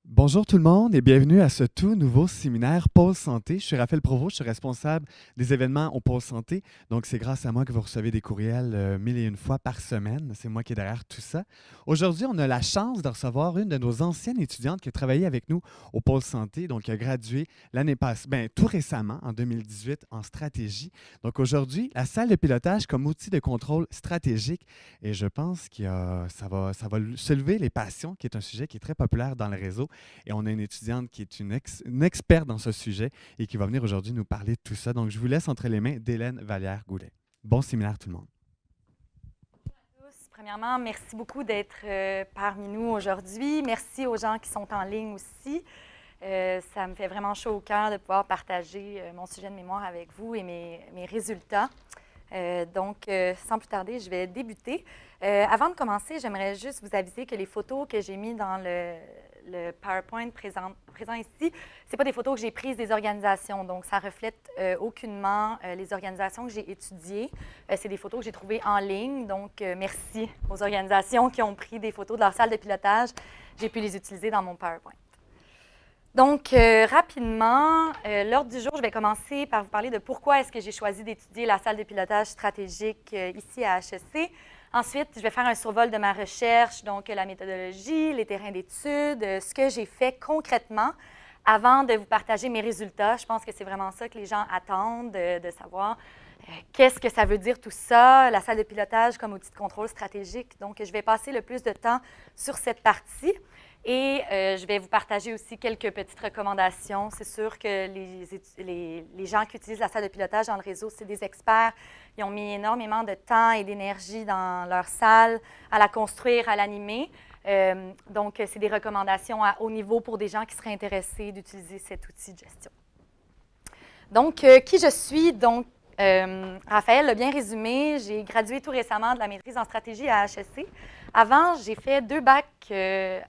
Bonjour tout le monde et bienvenue à ce tout nouveau séminaire Pôle Santé. Je suis Raphaël Provost, je suis responsable des événements au Pôle Santé. Donc, c'est grâce à moi que vous recevez des courriels mille et une fois par semaine. C'est moi qui est derrière tout ça. Aujourd'hui, on a la chance de recevoir une de nos anciennes étudiantes qui a travaillé avec nous au Pôle Santé, donc qui a gradué l'année passée, tout récemment, en 2018, en stratégie. Donc, aujourd'hui, la salle de pilotage comme outil de contrôle stratégique. Et je pense que ça va soulever les passions, qui est un sujet qui est très populaire dans le réseau. Et on a une étudiante qui est une experte dans ce sujet et qui va venir aujourd'hui nous parler de tout ça. Donc, je vous laisse entre les mains d'Hélène Vallière-Goulet. Bon séminaire tout le monde. Tous. Premièrement, merci beaucoup d'être parmi nous aujourd'hui. Merci aux gens qui sont en ligne aussi. Ça me fait vraiment chaud au cœur de pouvoir partager mon sujet de mémoire avec vous et mes résultats. Sans plus tarder, je vais débuter. Avant de commencer, j'aimerais juste vous aviser que les photos que j'ai mises dans le PowerPoint présent ici, ce n'est pas des photos que j'ai prises des organisations, donc ça ne reflète aucunement les organisations que j'ai étudiées. C'est des photos que j'ai trouvées en ligne, donc merci aux organisations qui ont pris des photos de leur salle de pilotage. J'ai pu les utiliser dans mon PowerPoint. Donc, rapidement, l'ordre du jour, je vais commencer par vous parler de pourquoi est-ce que j'ai choisi d'étudier la salle de pilotage stratégique ici à HEC. Ensuite, je vais faire un survol de ma recherche, donc la méthodologie, les terrains d'études, ce que j'ai fait concrètement avant de vous partager mes résultats. Je pense que c'est vraiment ça que les gens attendent, de savoir qu'est-ce que ça veut dire tout ça, la salle de pilotage comme outil de contrôle stratégique. Donc, je vais passer le plus de temps sur cette partie. Et je vais vous partager aussi quelques petites recommandations. C'est sûr que les gens qui utilisent la salle de pilotage dans le réseau, c'est des experts. Ils ont mis énormément de temps et d'énergie dans leur salle à la construire, à l'animer. Donc, c'est des recommandations à haut niveau pour des gens qui seraient intéressés d'utiliser cet outil de gestion. Donc, qui je suis? Donc, Raphaël l'a bien résumé. J'ai gradué tout récemment de la maîtrise en stratégie à HEC. Avant, j'ai fait 2 bacs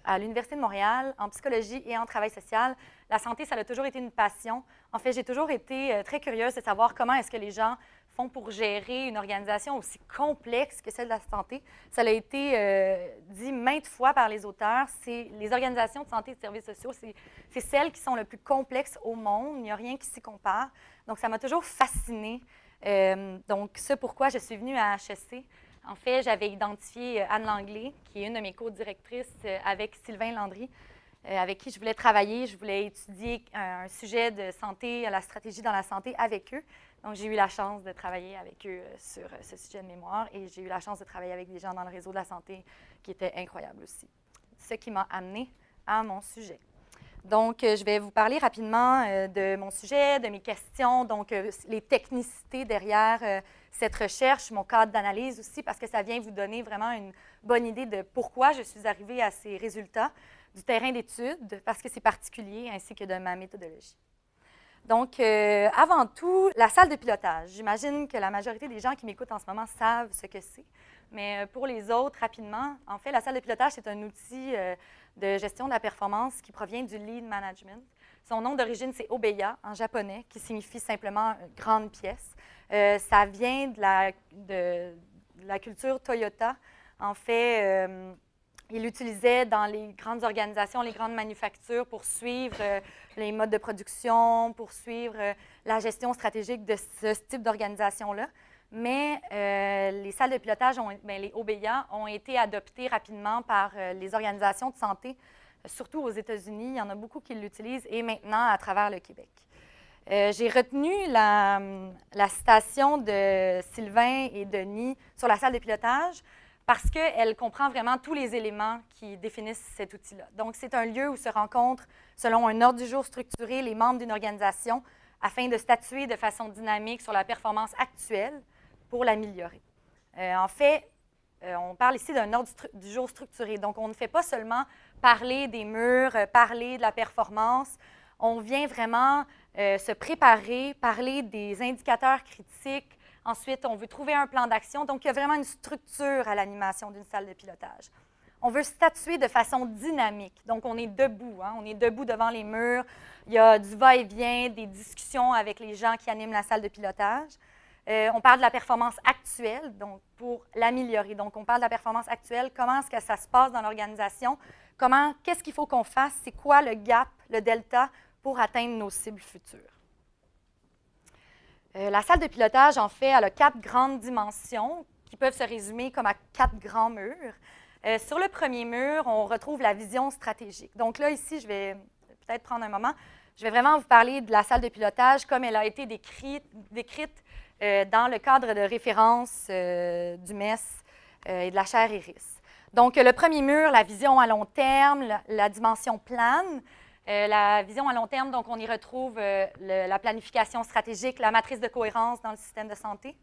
à l'Université de Montréal en psychologie et en travail social. La santé, ça a toujours été une passion. En fait, j'ai toujours été très curieuse de savoir comment est-ce que les gens font pour gérer une organisation aussi complexe que celle de la santé. Ça a été dit maintes fois par les auteurs. Les organisations de santé et de services sociaux, c'est celles qui sont le plus complexes au monde. Il n'y a rien qui s'y compare. Donc, ça m'a toujours fascinée. Donc, c'est pourquoi je suis venue à HEC. En fait, j'avais identifié Anne Langlais, qui est une de mes co-directrices, avec Sylvain Landry, avec qui je voulais travailler. Je voulais étudier un sujet de santé, la stratégie dans la santé avec eux. Donc, j'ai eu la chance de travailler avec eux sur ce sujet de mémoire et j'ai eu la chance de travailler avec des gens dans le réseau de la santé qui étaient incroyables aussi. Ce qui m'a amenée à mon sujet. Donc, je vais vous parler rapidement de mon sujet, de mes questions, donc les technicités derrière cette recherche, mon cadre d'analyse aussi, parce que ça vient vous donner vraiment une bonne idée de pourquoi je suis arrivée à ces résultats, du terrain d'étude, parce que c'est particulier, ainsi que de ma méthodologie. Donc, avant tout, la salle de pilotage. J'imagine que la majorité des gens qui m'écoutent en ce moment savent ce que c'est. Mais pour les autres, rapidement, en fait, la salle de pilotage, c'est un outil de gestion de la performance qui provient du lead management. Son nom d'origine, c'est Obeya, en japonais, qui signifie simplement « grande pièce ». Ça vient de la culture Toyota. En fait, il l'utilisait dans les grandes organisations, les grandes manufactures pour suivre les modes de production, pour suivre la gestion stratégique de ce type d'organisation-là. Mais les salles de pilotage, les OBIA, ont été adoptées rapidement par les organisations de santé, surtout aux États-Unis. Il y en a beaucoup qui l'utilisent et maintenant à travers le Québec. J'ai retenu la citation de Sylvain et Denis sur la salle de pilotage parce qu'elle comprend vraiment tous les éléments qui définissent cet outil-là. Donc, c'est un lieu où se rencontrent, selon un ordre du jour structuré, les membres d'une organisation afin de statuer de façon dynamique sur la performance actuelle pour l'améliorer. En fait, on parle ici d'un ordre du jour structuré. Donc, on ne fait pas seulement parler des murs, parler de la performance. On vient vraiment se préparer, parler des indicateurs critiques. Ensuite, on veut trouver un plan d'action. Donc, il y a vraiment une structure à l'animation d'une salle de pilotage. On veut statuer de façon dynamique. Donc, on est debout. On est debout devant les murs. Il y a du va-et-vient, des discussions avec les gens qui animent la salle de pilotage. On parle de la performance actuelle, donc pour l'améliorer. Donc, on parle de la performance actuelle, comment est-ce que ça se passe dans l'organisation, qu'est-ce qu'il faut qu'on fasse, c'est quoi le gap, le delta, pour atteindre nos cibles futures. La salle de pilotage, en fait, elle a 4 grandes dimensions qui peuvent se résumer comme à 4 grands murs. Sur le premier mur, on retrouve la vision stratégique. Donc là, ici, je vais peut-être prendre un moment. Je vais vraiment vous parler de la salle de pilotage comme elle a été décrite dans le cadre de référence du MES et de la chaire IRIS. Donc, le premier mur, la vision à long terme, la dimension plane. La vision à long terme, donc on y retrouve la planification stratégique, la matrice de cohérence dans le système de santé.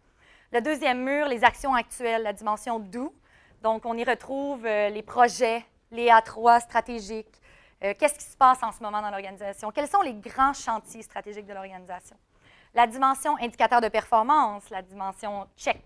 Le deuxième mur, les actions actuelles, la dimension do. Donc, on y retrouve les projets, les A3 stratégiques. Qu'est-ce qui se passe en ce moment dans l'organisation? Quels sont les grands chantiers stratégiques de l'organisation? La dimension indicateur de performance, la dimension check.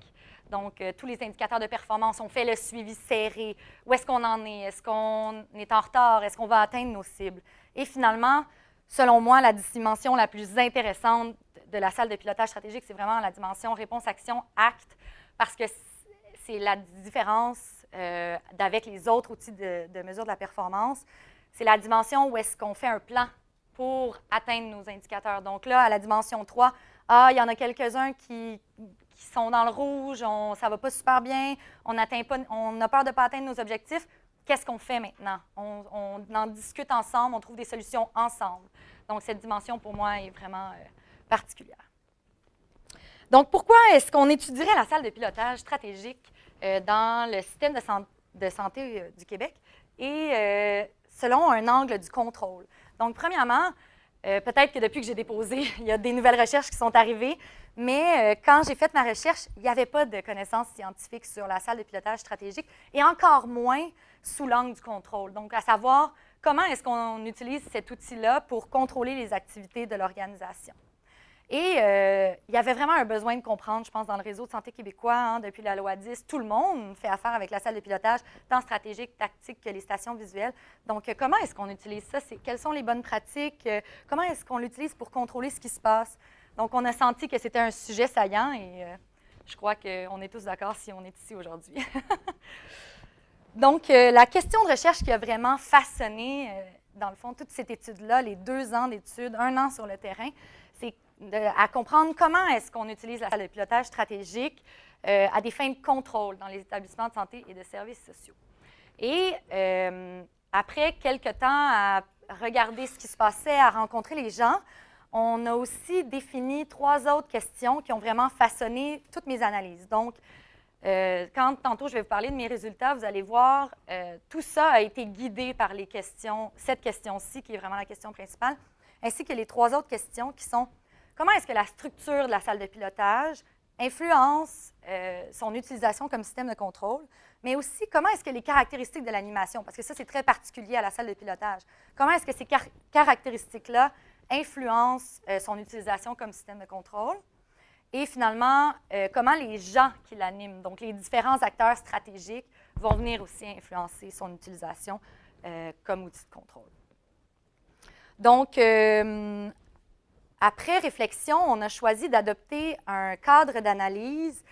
Donc, tous les indicateurs de performance, on fait le suivi serré. Où est-ce qu'on en est? Est-ce qu'on est en retard? Est-ce qu'on va atteindre nos cibles? Et finalement, selon moi, la dimension la plus intéressante de la salle de pilotage stratégique, c'est vraiment la dimension réponse-action-acte, parce que c'est la différence avec les autres outils de mesure de la performance. C'est la dimension où est-ce qu'on fait un plan pour atteindre nos indicateurs. Donc là, à la dimension 3, il y en a quelques-uns qui sont dans le rouge, ça ne va pas super bien, on a peur de ne pas atteindre nos objectifs. Qu'est-ce qu'on fait maintenant? On en discute ensemble, on trouve des solutions ensemble. Donc, cette dimension, pour moi, est vraiment particulière. Donc, pourquoi est-ce qu'on étudierait la salle de pilotage stratégique dans le système de santé du Québec et selon un angle du contrôle? Donc, premièrement, peut-être que depuis que j'ai déposé, il y a des nouvelles recherches qui sont arrivées, mais quand j'ai fait ma recherche, il n'y avait pas de connaissances scientifiques sur la salle de pilotage stratégique et encore moins sous l'angle du contrôle. Donc, à savoir, comment est-ce qu'on utilise cet outil-là pour contrôler les activités de l'organisation? Et il y avait vraiment un besoin de comprendre, je pense, dans le réseau de santé québécois, depuis la loi 10, tout le monde fait affaire avec la salle de pilotage, tant stratégique, tactique que les stations visuelles. Donc, comment est-ce qu'on utilise ça? Quelles sont les bonnes pratiques? Comment est-ce qu'on l'utilise pour contrôler ce qui se passe? Donc, on a senti que c'était un sujet saillant et je crois qu'on est tous d'accord si on est ici aujourd'hui. Donc, la question de recherche qui a vraiment façonné, dans le fond, toute cette étude-là, les 2 ans d'études, 1 an sur le terrain, c'est à comprendre comment est-ce qu'on utilise la salle de pilotage stratégique à des fins de contrôle dans les établissements de santé et de services sociaux. Et après quelques temps à regarder ce qui se passait, à rencontrer les gens, on a aussi défini 3 autres questions qui ont vraiment façonné toutes mes analyses. Donc, quand tantôt je vais vous parler de mes résultats, vous allez voir, tout ça a été guidé par les questions, cette question-ci qui est vraiment la question principale, ainsi que les 3 autres questions qui sont comment est-ce que la structure de la salle de pilotage influence son utilisation comme système de contrôle, mais aussi comment est-ce que les caractéristiques de l'animation, parce que ça c'est très particulier à la salle de pilotage, comment est-ce que ces caractéristiques-là influencent son utilisation comme système de contrôle, et finalement, comment les gens qui l'animent, donc les différents acteurs stratégiques, vont venir aussi influencer son utilisation comme outil de contrôle. Donc, après réflexion, on a choisi d'adopter un cadre d'analyse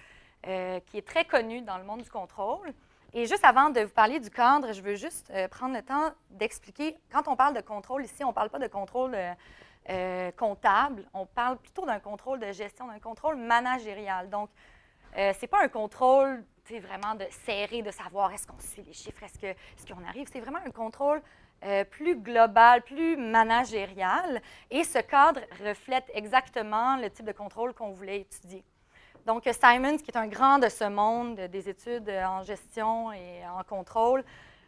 qui est très connu dans le monde du contrôle. Et juste avant de vous parler du cadre, je veux juste prendre le temps d'expliquer, quand on parle de contrôle ici, on ne parle pas de contrôle comptable, on parle plutôt d'un contrôle de gestion, d'un contrôle managérial. Donc, ce n'est pas un contrôle vraiment de serré, de savoir est-ce qu'on suit les chiffres, est-ce qu'on arrive. C'est vraiment un contrôle plus global, plus managérial. Et ce cadre reflète exactement le type de contrôle qu'on voulait étudier. Donc, Simons, qui est un grand de ce monde des études en gestion et en contrôle,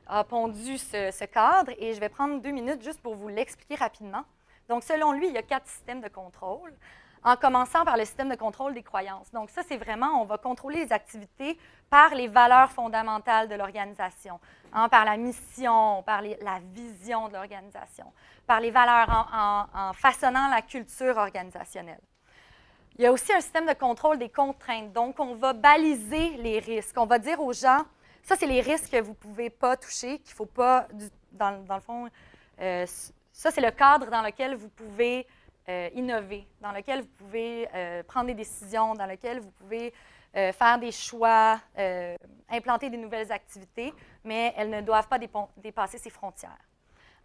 a pondu ce cadre. Et je vais prendre 2 minutes juste pour vous l'expliquer rapidement. Donc, selon lui, il y a 4 systèmes de contrôle, en commençant par le système de contrôle des croyances. Donc, ça, c'est vraiment, on va contrôler les activités par les valeurs fondamentales de l'organisation, par la mission, par la vision de l'organisation, par les valeurs en façonnant la culture organisationnelle. Il y a aussi un système de contrôle des contraintes. Donc, on va baliser les risques. On va dire aux gens, ça, c'est les risques que vous ne pouvez pas toucher, qu'il ne faut pas, dans le fond, ça, c'est le cadre dans lequel vous pouvez innover, dans lequel vous pouvez prendre des décisions, dans lequel vous pouvez faire des choix, implanter des nouvelles activités, mais elles ne doivent pas dépasser ces frontières.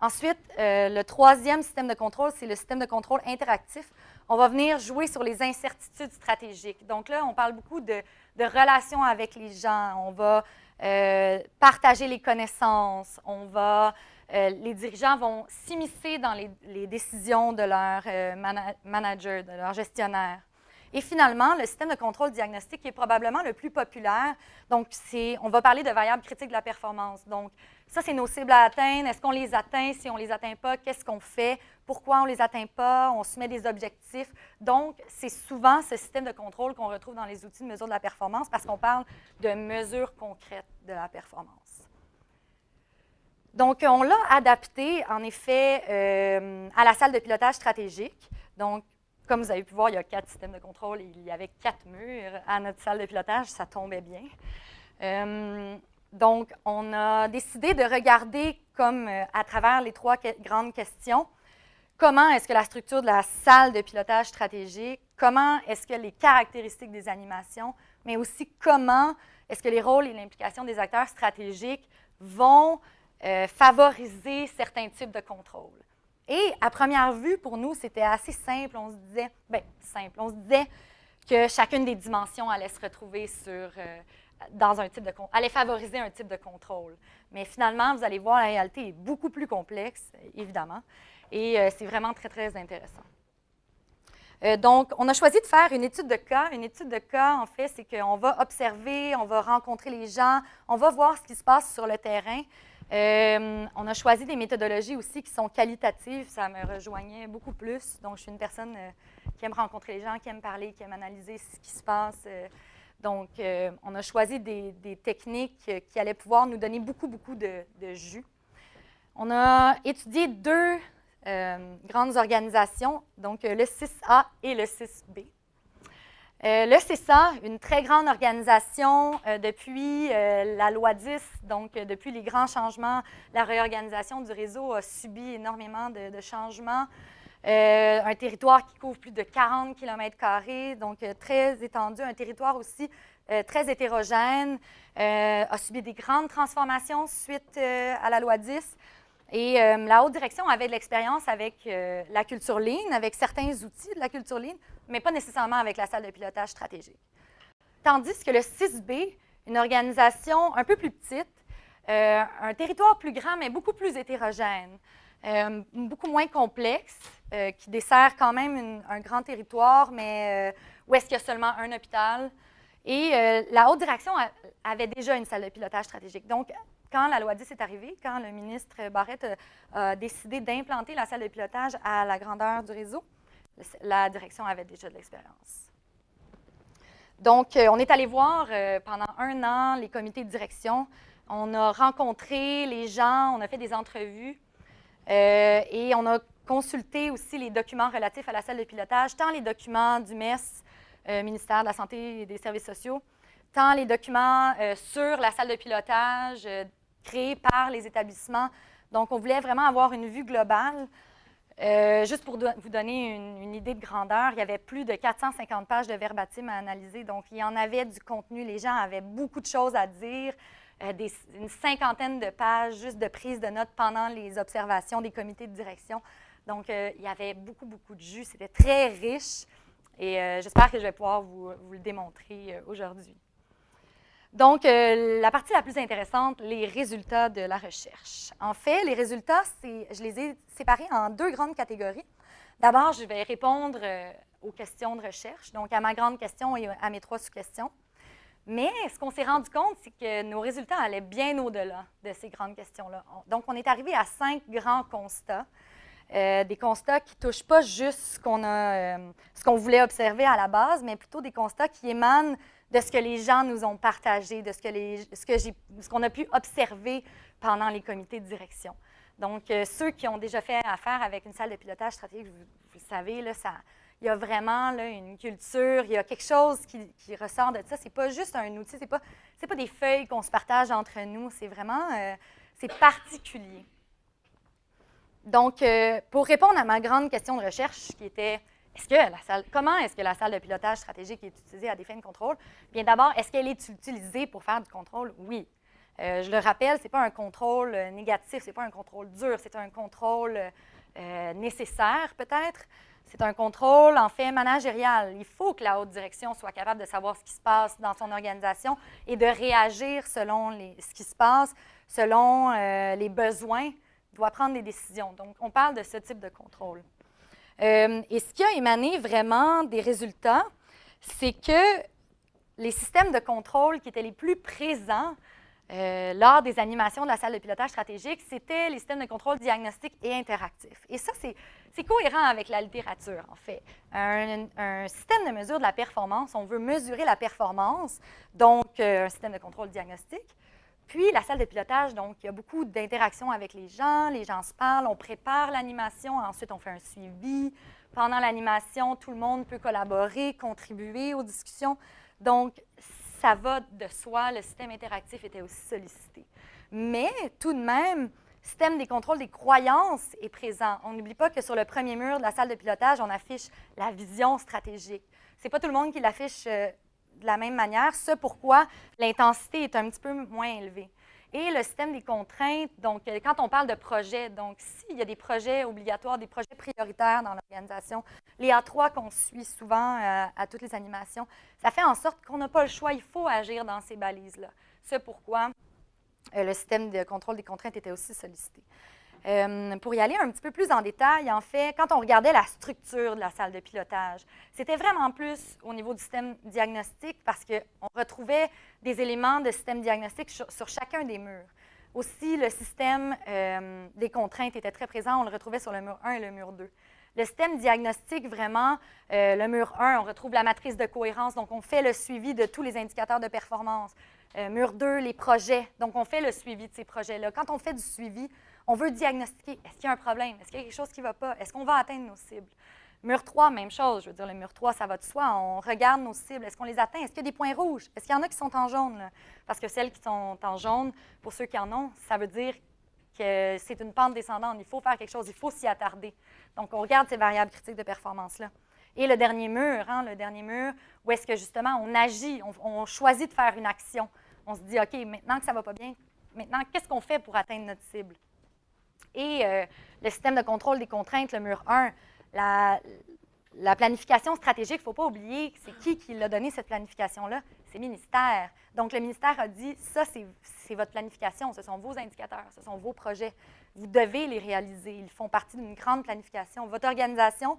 Ensuite, le troisième système de contrôle, c'est le système de contrôle interactif. On va venir jouer sur les incertitudes stratégiques. Donc là, on parle beaucoup de relations avec les gens. On va partager les connaissances. Les dirigeants vont s'immiscer dans les décisions de leur manager, de leur gestionnaire. Et finalement, le système de contrôle diagnostique qui est probablement le plus populaire. Donc, on va parler de variables critiques de la performance. Donc, ça, c'est nos cibles à atteindre. Est-ce qu'on les atteint? Si on ne les atteint pas, qu'est-ce qu'on fait? Pourquoi on ne les atteint pas? On se met des objectifs. Donc, c'est souvent ce système de contrôle qu'on retrouve dans les outils de mesure de la performance parce qu'on parle de mesures concrètes de la performance. Donc, on l'a adapté, en effet, à la salle de pilotage stratégique. Donc, comme vous avez pu voir, il y a 4 systèmes de contrôle et il y avait 4 murs à notre salle de pilotage. Ça tombait bien. Donc, on a décidé de regarder, comme à travers les 3 grandes questions, comment est-ce que la structure de la salle de pilotage stratégique, comment est-ce que les caractéristiques des animations, mais aussi comment est-ce que les rôles et l'implication des acteurs stratégiques vont favoriser certains types de contrôle. Et à première vue, pour nous, c'était assez simple. On se disait, que chacune des dimensions allait se retrouver allait favoriser un type de contrôle. Mais finalement, vous allez voir, la réalité est beaucoup plus complexe, évidemment, et c'est vraiment très, très intéressant. Donc, on a choisi de faire une étude de cas. Une étude de cas, en fait, c'est qu'on va observer, on va rencontrer les gens, on va voir ce qui se passe sur le terrain. On a choisi des méthodologies aussi qui sont qualitatives. Ça me rejoignait beaucoup plus. Donc, je suis une personne qui aime rencontrer les gens, qui aime parler, qui aime analyser ce qui se passe. Donc, on a choisi des techniques qui allaient pouvoir nous donner beaucoup, beaucoup de jus. On a étudié 2 grandes organisations, donc le 6A et le 6B. Le CESA, une très grande organisation depuis la loi 10, donc depuis les grands changements, la réorganisation du réseau a subi énormément de changements. Un territoire qui couvre plus de 40 km², donc très étendu, un territoire aussi très hétérogène, a subi des grandes transformations suite à la loi 10. Et la haute direction avait de l'expérience avec la culture Lean, avec certains outils de la culture Lean, mais pas nécessairement avec la salle de pilotage stratégique. Tandis que le 6B, une organisation un peu plus petite, un territoire plus grand, mais beaucoup plus hétérogène, beaucoup moins complexe, qui dessert quand même un grand territoire, mais où est-ce qu'il y a seulement un hôpital. Et la haute direction avait déjà une salle de pilotage stratégique. Donc, quand la loi 10 est arrivée, quand le ministre Barrette a décidé d'implanter la salle de pilotage à la grandeur du réseau, la direction avait déjà de l'expérience. Donc, on est allé voir pendant 1 an les comités de direction. On a rencontré les gens, on a fait des entrevues et on a consulté aussi les documents relatifs à la salle de pilotage, tant les documents du MES, ministère de la Santé et des Services sociaux, tant les documents sur la salle de pilotage créés par les établissements. Donc, on voulait vraiment avoir une vue globale. Juste pour vous donner une idée de grandeur, il y avait plus de 450 pages de verbatim à analyser. Donc, il y en avait du contenu. Les gens avaient beaucoup de choses à dire, une 50aine de pages juste de prise de notes pendant les observations des comités de direction. Donc, il y avait beaucoup, beaucoup de jus. C'était très riche et j'espère que je vais pouvoir vous le démontrer aujourd'hui. Donc, la partie la plus intéressante, les résultats de la recherche. En fait, les résultats, je les ai séparés en 2 grandes catégories. D'abord, je vais répondre aux questions de recherche, donc à ma grande question et à mes 3 sous-questions. Mais ce qu'on s'est rendu compte, c'est que nos résultats allaient bien au-delà de ces grandes questions-là. Donc, on est arrivé à 5 grands constats. Des constats qui ne touchent pas juste ce qu'on voulait observer à la base, mais plutôt des constats qui émanent de ce que les gens nous ont partagé, de ce qu'on a pu observer pendant les comités de direction. Donc, ceux qui ont déjà fait affaire avec une salle de pilotage stratégique, vous le savez, là, il y a vraiment là, une culture, il y a quelque chose qui ressort de ça. Ce n'est pas juste un outil, ce n'est pas des feuilles qu'on se partage entre nous, c'est vraiment c'est particulier. Donc, pour répondre à ma grande question de recherche qui était comment est-ce que la salle de pilotage stratégique est utilisée à des fins de contrôle? Bien d'abord, est-ce qu'elle est utilisée pour faire du contrôle? Oui. Je le rappelle, ce n'est pas un contrôle négatif, ce n'est pas un contrôle dur, c'est un contrôle nécessaire peut-être. C'est un contrôle, en fait, managérial. Il faut que la haute direction soit capable de savoir ce qui se passe dans son organisation et de réagir selon ce qui se passe, selon les besoins, doit prendre des décisions. Donc, on parle de ce type de contrôle. Et ce qui a émané vraiment des résultats, c'est que les systèmes de contrôle qui étaient les plus présents lors des animations de la salle de pilotage stratégique, c'était les systèmes de contrôle diagnostique et interactif. Et ça, c'est cohérent avec la littérature, en fait. Un système de mesure de la performance, on veut mesurer la performance, donc un système de contrôle diagnostique. Puis, la salle de pilotage, donc, il y a beaucoup d'interactions avec les gens se parlent, on prépare l'animation, ensuite on fait un suivi. Pendant l'animation, tout le monde peut collaborer, contribuer aux discussions. Donc, ça va de soi, le système interactif était aussi sollicité. Mais, tout de même, le système des contrôles des croyances est présent. On n'oublie pas que sur le premier mur de la salle de pilotage, on affiche la vision stratégique. Ce n'est pas tout le monde qui l'affiche de la même manière, ce pourquoi l'intensité est un petit peu moins élevée. Et le système des contraintes, donc quand on parle de projets, donc s'il y a des projets obligatoires, des projets prioritaires dans l'organisation, les A3 qu'on suit souvent à toutes les animations, ça fait en sorte qu'on n'a pas le choix, il faut agir dans ces balises-là. Ce pourquoi le système de contrôle des contraintes était aussi sollicité. Pour y aller un petit peu plus en détail, en fait, quand on regardait la structure de la salle de pilotage, c'était vraiment plus au niveau du système diagnostique parce qu'on retrouvait des éléments de système diagnostique sur chacun des murs. Aussi, le système des contraintes était très présent, on le retrouvait sur le mur 1 et le mur 2. Le système diagnostique, vraiment, le mur 1, on retrouve la matrice de cohérence, donc on fait le suivi de tous les indicateurs de performance. Mur 2, les projets, donc on fait le suivi de ces projets-là. Quand on fait du suivi, on veut diagnostiquer, est-ce qu'il y a un problème? Est-ce qu'il y a quelque chose qui ne va pas? Est-ce qu'on va atteindre nos cibles? Mur 3, même chose. Je veux dire, le mur 3, ça va de soi. On regarde nos cibles. Est-ce qu'on les atteint? Est-ce qu'il y a des points rouges? Est-ce qu'il y en a qui sont en jaune? Là? Parce que celles qui sont en jaune, pour ceux qui en ont, ça veut dire que c'est une pente descendante. Il faut faire quelque chose. Il faut s'y attarder. Donc, on regarde ces variables critiques de performance-là. Et le dernier mur, où est-ce que justement on agit, on choisit de faire une action. On se dit, OK, maintenant que ça ne va pas bien, maintenant, qu'est-ce qu'on fait pour atteindre notre cible? Et le système de contrôle des contraintes, le mur 1, la planification stratégique, il ne faut pas oublier que c'est qui l'a donné cette planification-là? C'est le ministère. Donc, le ministère a dit, ça, c'est votre planification, ce sont vos indicateurs, ce sont vos projets. Vous devez les réaliser. Ils font partie d'une grande planification. Votre organisation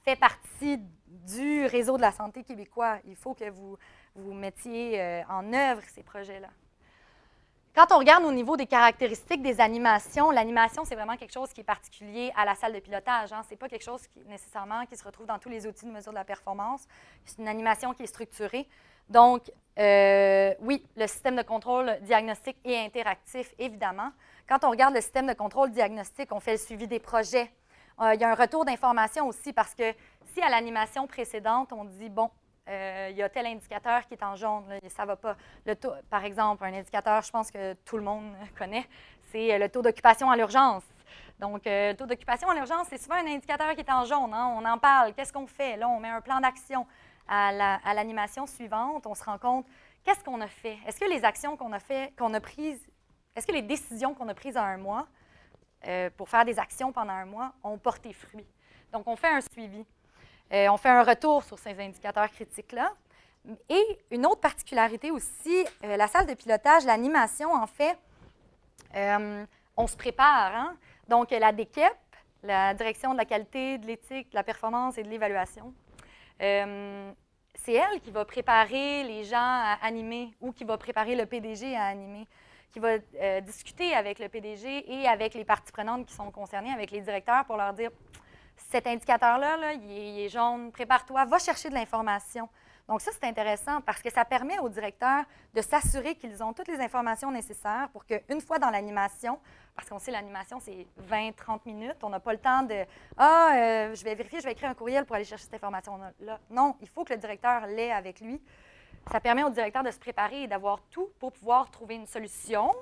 fait partie du réseau de la santé québécois. Il faut que vous mettiez en œuvre ces projets-là. Quand on regarde au niveau des caractéristiques des animations, l'animation, c'est vraiment quelque chose qui est particulier à la salle de pilotage. Hein. Ce n'est pas quelque chose nécessairement qui se retrouve dans tous les outils de mesure de la performance. C'est une animation qui est structurée. Donc, oui, le système de contrôle diagnostique et interactif, évidemment. Quand on regarde le système de contrôle diagnostique, on fait le suivi des projets. Il y a un retour d'information aussi parce que si à l'animation précédente, on dit, bon, il y a tel indicateur qui est en jaune, là, ça ne va pas. Le taux, par exemple, un indicateur, je pense que tout le monde connaît, c'est le taux d'occupation à l'urgence. Donc, le taux d'occupation à l'urgence, c'est souvent un indicateur qui est en jaune. Hein? On en parle. Qu'est-ce qu'on fait? Là, on met un plan d'action. À l'animation suivante, on se rend compte, qu'est-ce qu'on a fait? Est-ce que les actions qu'on a prises, est-ce que les décisions qu'on a prises en un mois pour faire des actions pendant un mois ont porté fruit? Donc, on fait un suivi. On fait un retour sur ces indicateurs critiques-là. Et une autre particularité aussi, la salle de pilotage, l'animation, en fait, on se prépare. Hein? Donc, la DKEP, la Direction de la qualité, de l'éthique, de la performance et de l'évaluation, c'est elle qui va préparer les gens à animer ou qui va préparer le PDG à animer, qui va discuter avec le PDG et avec les parties prenantes qui sont concernées, avec les directeurs pour leur dire cet indicateur-là, là, il est jaune, prépare-toi, va chercher de l'information. Donc ça, c'est intéressant parce que ça permet aux directeurs de s'assurer qu'ils ont toutes les informations nécessaires pour qu'une fois dans l'animation, parce qu'on sait l'animation, c'est 20-30 minutes, on n'a pas le temps de « je vais vérifier, je vais écrire un courriel pour aller chercher cette information-là ». Non, il faut que le directeur l'ait avec lui. Ça permet au directeur de se préparer et d'avoir tout pour pouvoir trouver une solution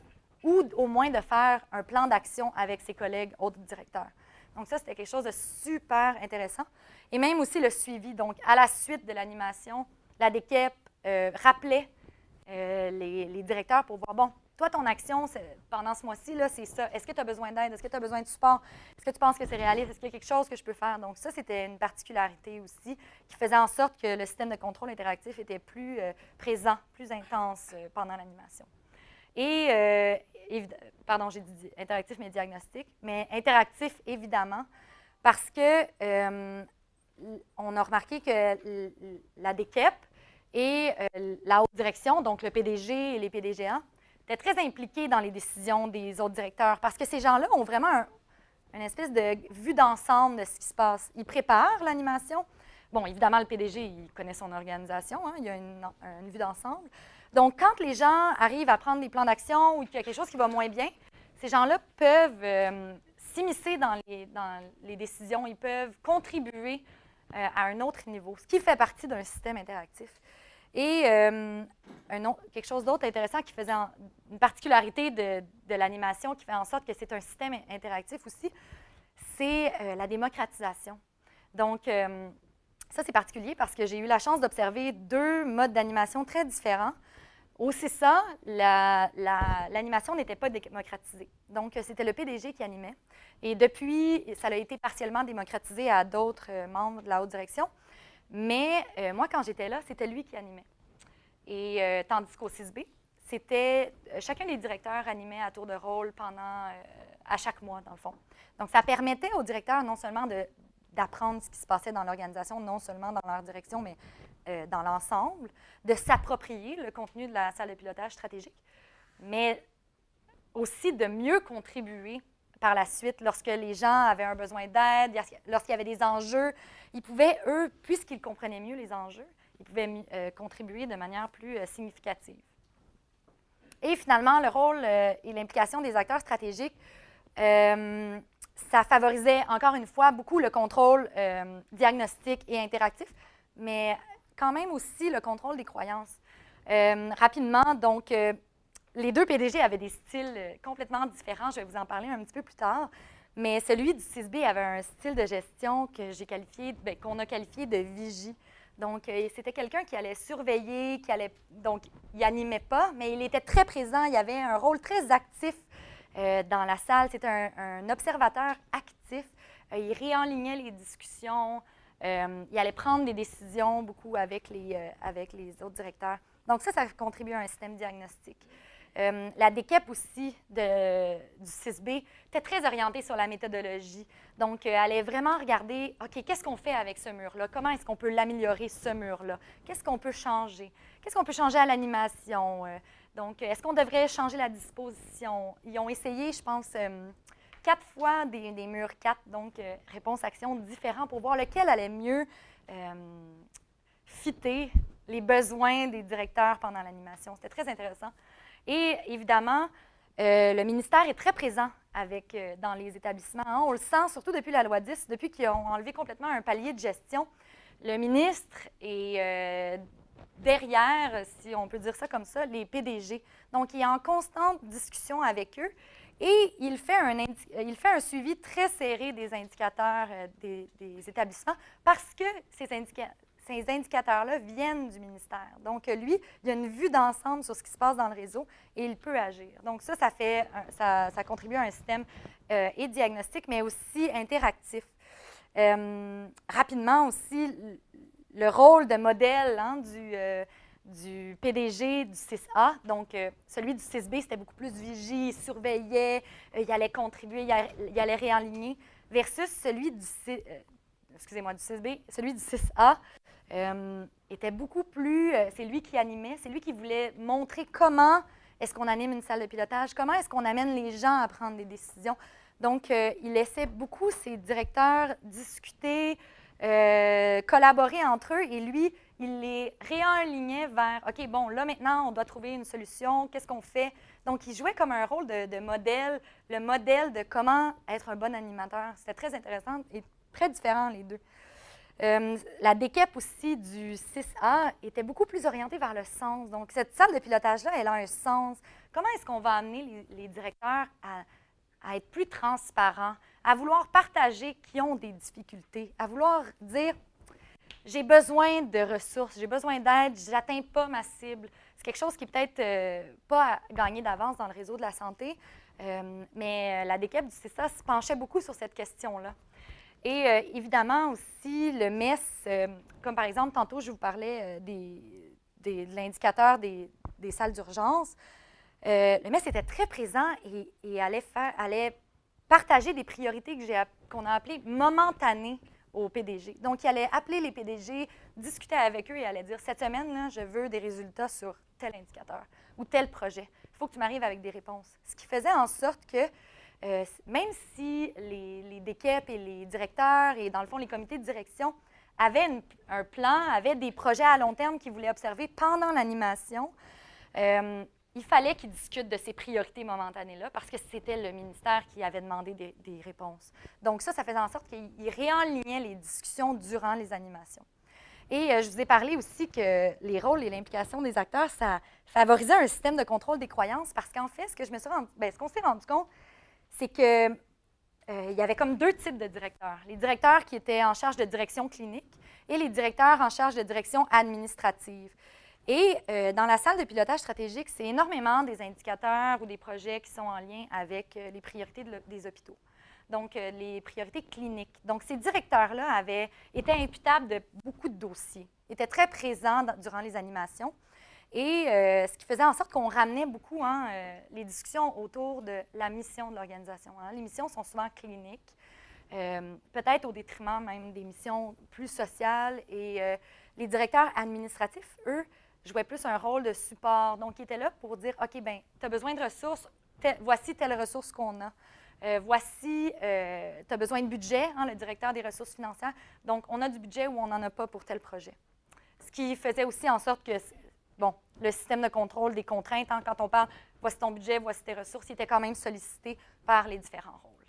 ou au moins de faire un plan d'action avec ses collègues autres directeurs. Donc ça, c'était quelque chose de super intéressant. Et même aussi le suivi. Donc, à la suite de l'animation, la DKEP rappelait les directeurs pour voir, bon, toi, ton action pendant ce mois-ci, c'est ça. Est-ce que tu as besoin d'aide? Est-ce que tu as besoin de support? Est-ce que tu penses que c'est réaliste? Est-ce qu'il y a quelque chose que je peux faire? Donc ça, c'était une particularité aussi qui faisait en sorte que le système de contrôle interactif était plus présent, plus intense pendant l'animation. Et, pardon, j'ai dit interactif mais diagnostic, mais interactif évidemment, parce que on a remarqué que la DKEP et la haute direction, donc le PDG et les PDGA, étaient très impliqués dans les décisions des autres directeurs parce que ces gens-là ont vraiment une espèce de vue d'ensemble de ce qui se passe. Ils préparent l'animation. Bon, évidemment, le PDG, il connaît son organisation, hein, il y a une vue d'ensemble. Donc, quand les gens arrivent à prendre des plans d'action ou qu'il y a quelque chose qui va moins bien, ces gens-là peuvent s'immiscer dans les décisions, ils peuvent contribuer à un autre niveau, ce qui fait partie d'un système interactif. Et quelque chose d'autre intéressant qui faisait une particularité de l'animation qui fait en sorte que c'est un système interactif aussi, c'est la démocratisation. Donc, ça, c'est particulier parce que j'ai eu la chance d'observer deux modes d'animation très différents. Au CISA, l'animation n'était pas démocratisée. Donc, c'était le PDG qui animait. Et depuis, ça a été partiellement démocratisé à d'autres membres de la haute direction. Mais moi, quand j'étais là, c'était lui qui animait. Et tandis qu'au 6B, c'était chacun des directeurs animait à tour de rôle à chaque mois, dans le fond. Donc, ça permettait aux directeurs non seulement d'apprendre ce qui se passait dans l'organisation, non seulement dans leur direction, mais dans l'ensemble, de s'approprier le contenu de la salle de pilotage stratégique, mais aussi de mieux contribuer par la suite lorsque les gens avaient un besoin d'aide, lorsqu'il y avait des enjeux. Ils pouvaient, eux, puisqu'ils comprenaient mieux les enjeux, ils pouvaient contribuer de manière plus significative. Et finalement, le rôle et l'implication des acteurs stratégiques, ça favorisait encore une fois beaucoup le contrôle diagnostique et interactif, mais quand même aussi le contrôle des croyances. Rapidement, donc, les deux PDG avaient des styles complètement différents. Je vais vous en parler un petit peu plus tard. Mais celui du 6B avait un style de gestion que qu'on a qualifié de vigie. Donc, c'était quelqu'un qui allait surveiller, donc, il n'animait pas, mais il était très présent. Il avait un rôle très actif dans la salle. C'était un observateur actif. Il réenlignait les discussions. Il allait prendre des décisions beaucoup avec les autres directeurs. Donc, ça contribue à un système diagnostique. La DKEP aussi du 6B était très orientée sur la méthodologie. Donc, elle allait vraiment regarder, OK, qu'est-ce qu'on fait avec ce mur-là? Comment est-ce qu'on peut l'améliorer, ce mur-là? Qu'est-ce qu'on peut changer? Qu'est-ce qu'on peut changer à l'animation? Donc, est-ce qu'on devrait changer la disposition? Ils ont essayé, je pense, 4 fois des murs 4, donc réponse-action différents pour voir lequel allait mieux fitter les besoins des directeurs pendant l'animation. C'était très intéressant. Et évidemment, le ministère est très présent dans les établissements. Hein. On le sent surtout depuis la loi 10, depuis qu'ils ont enlevé complètement un palier de gestion. Le ministre est derrière, si on peut dire ça comme ça, les PDG. Donc, il est en constante discussion avec eux et il fait un suivi très serré des indicateurs des établissements parce que ces indicateurs-là viennent du ministère. Donc, lui, il a une vue d'ensemble sur ce qui se passe dans le réseau et il peut agir. Donc, ça contribue à un système et diagnostique, mais aussi interactif. Rapidement aussi, le rôle de modèle du PDG du 6A, donc celui du 6B, c'était beaucoup plus vigie, il surveillait, il allait contribuer, il allait réaligner, versus celui du 6B, celui du 6A, était beaucoup plus, c'est lui qui animait, c'est lui qui voulait montrer comment est-ce qu'on anime une salle de pilotage, comment est-ce qu'on amène les gens à prendre des décisions. Donc, il laissait beaucoup ses directeurs discuter, collaborer entre eux et lui, il les réalignait vers, OK, bon, là maintenant, on doit trouver une solution, qu'est-ce qu'on fait? Donc, il jouait comme un rôle de modèle, le modèle de comment être un bon animateur. C'était très intéressant et très différent, les deux. La DKEP aussi du 6A était beaucoup plus orientée vers le sens. Donc, cette salle de pilotage-là, elle a un sens. Comment est-ce qu'on va amener les directeurs à être plus transparents, à vouloir partager qui ont des difficultés, à vouloir dire j'ai besoin de ressources, j'ai besoin d'aide, je n'atteins pas ma cible. C'est quelque chose qui est peut-être pas gagné d'avance dans le réseau de la santé, mais la DKEP du CISA se penchait beaucoup sur cette question-là. Et évidemment aussi, le MES, comme par exemple, tantôt, je vous parlais de l'indicateur des salles d'urgence. Le MES était très présent et allait partager des priorités qu'on a appelées momentanées au PDG. Donc, il allait appeler les PDG, discuter avec eux et allait dire, cette semaine, là, je veux des résultats sur tel indicateur ou tel projet. Il faut que tu m'arrives avec des réponses. Ce qui faisait en sorte que même si les DKEP et les directeurs et, dans le fond, les comités de direction avaient un plan, avaient des projets à long terme qu'ils voulaient observer pendant l'animation, il fallait qu'ils discutent de ces priorités momentanées-là parce que c'était le ministère qui avait demandé des réponses. Donc ça faisait en sorte qu'ils réalignaient les discussions durant les animations. Et je vous ai parlé aussi que les rôles et l'implication des acteurs, ça favorisait un système de contrôle des croyances parce qu'en fait, ce qu'on s'est rendu compte, c'est qu'il y avait comme deux types de directeurs. Les directeurs qui étaient en charge de direction clinique et les directeurs en charge de direction administrative. Et dans la salle de pilotage stratégique, c'est énormément des indicateurs ou des projets qui sont en lien avec les priorités des hôpitaux. Donc, les priorités cliniques. Donc, ces directeurs-là étaient imputables de beaucoup de dossiers, étaient très présents durant les animations. Et ce qui faisait en sorte qu'on ramenait beaucoup les discussions autour de la mission de l'organisation. Les missions sont souvent cliniques, peut-être au détriment même des missions plus sociales. Et les directeurs administratifs, eux, jouaient plus un rôle de support. Donc, ils étaient là pour dire, OK, bien, tu as besoin de ressources, voici telle ressource qu'on a. Voici, tu as besoin de budget, le directeur des ressources financières. Donc, on a du budget ou on n'en a pas pour tel projet. Ce qui faisait aussi en sorte que, bon, le système de contrôle des contraintes, quand on parle, voici ton budget, voici tes ressources, il était quand même sollicité par les différents rôles.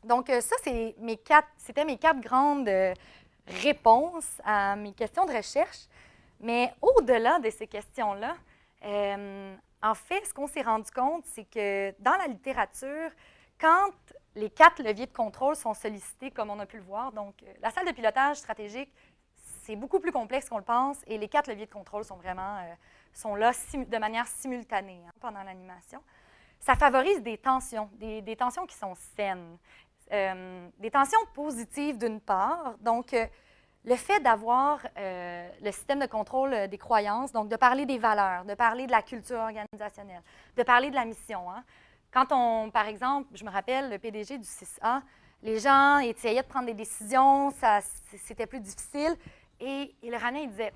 Donc, ça, c'était mes quatre grandes réponses à mes questions de recherche. Mais au-delà de ces questions-là, en fait, ce qu'on s'est rendu compte, c'est que dans la littérature, quand les 4 leviers de contrôle sont sollicités, comme on a pu le voir, donc la salle de pilotage stratégique, c'est beaucoup plus complexe qu'on le pense et les 4 leviers de contrôle sont là de manière simultanée pendant l'animation. Ça favorise des tensions, des tensions qui sont saines, des tensions positives d'une part. Donc, le fait d'avoir le système de contrôle des croyances, donc de parler des valeurs, de parler de la culture organisationnelle, de parler de la mission. Quand par exemple, je me rappelle, le PDG du 6A, les gens essayaient de prendre des décisions, c'était plus difficile. Et il ramenait, il disait,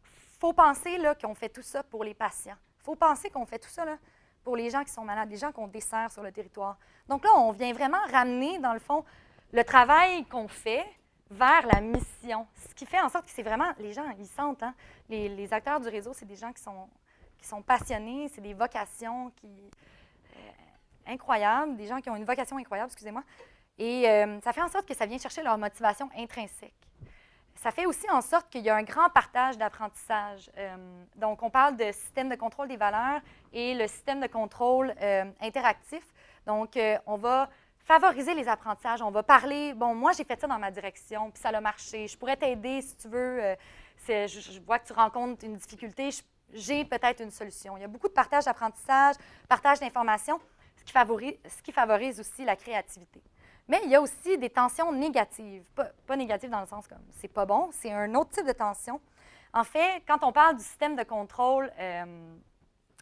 il faut penser qu'on fait tout ça pour les patients. Il faut penser qu'on fait tout ça là, pour les gens qui sont malades, les gens qu'on dessert sur le territoire. Donc là, on vient vraiment ramener, dans le fond, le travail qu'on fait vers la mission. Ce qui fait en sorte que c'est vraiment, les gens, ils sentent, les acteurs du réseau, c'est des gens qui sont passionnés, c'est des vocations incroyables, des gens qui ont une vocation incroyable, excusez-moi. Et ça fait en sorte que ça vient chercher leur motivation intrinsèque. Ça fait aussi en sorte qu'il y a un grand partage d'apprentissage. Donc, on parle de système de contrôle des valeurs et le système de contrôle interactif. Donc, on va favoriser les apprentissages. On va parler, bon, moi, j'ai fait ça dans ma direction, puis ça a marché. Je pourrais t'aider si tu veux. Je vois que tu rencontres une difficulté. J'ai peut-être une solution. Il y a beaucoup de partage d'apprentissage, partage d'informations, ce qui favorise aussi la créativité. Mais il y a aussi des tensions négatives. Pas négatives dans le sens comme c'est pas bon, c'est un autre type de tension. En fait, quand on parle du système de contrôle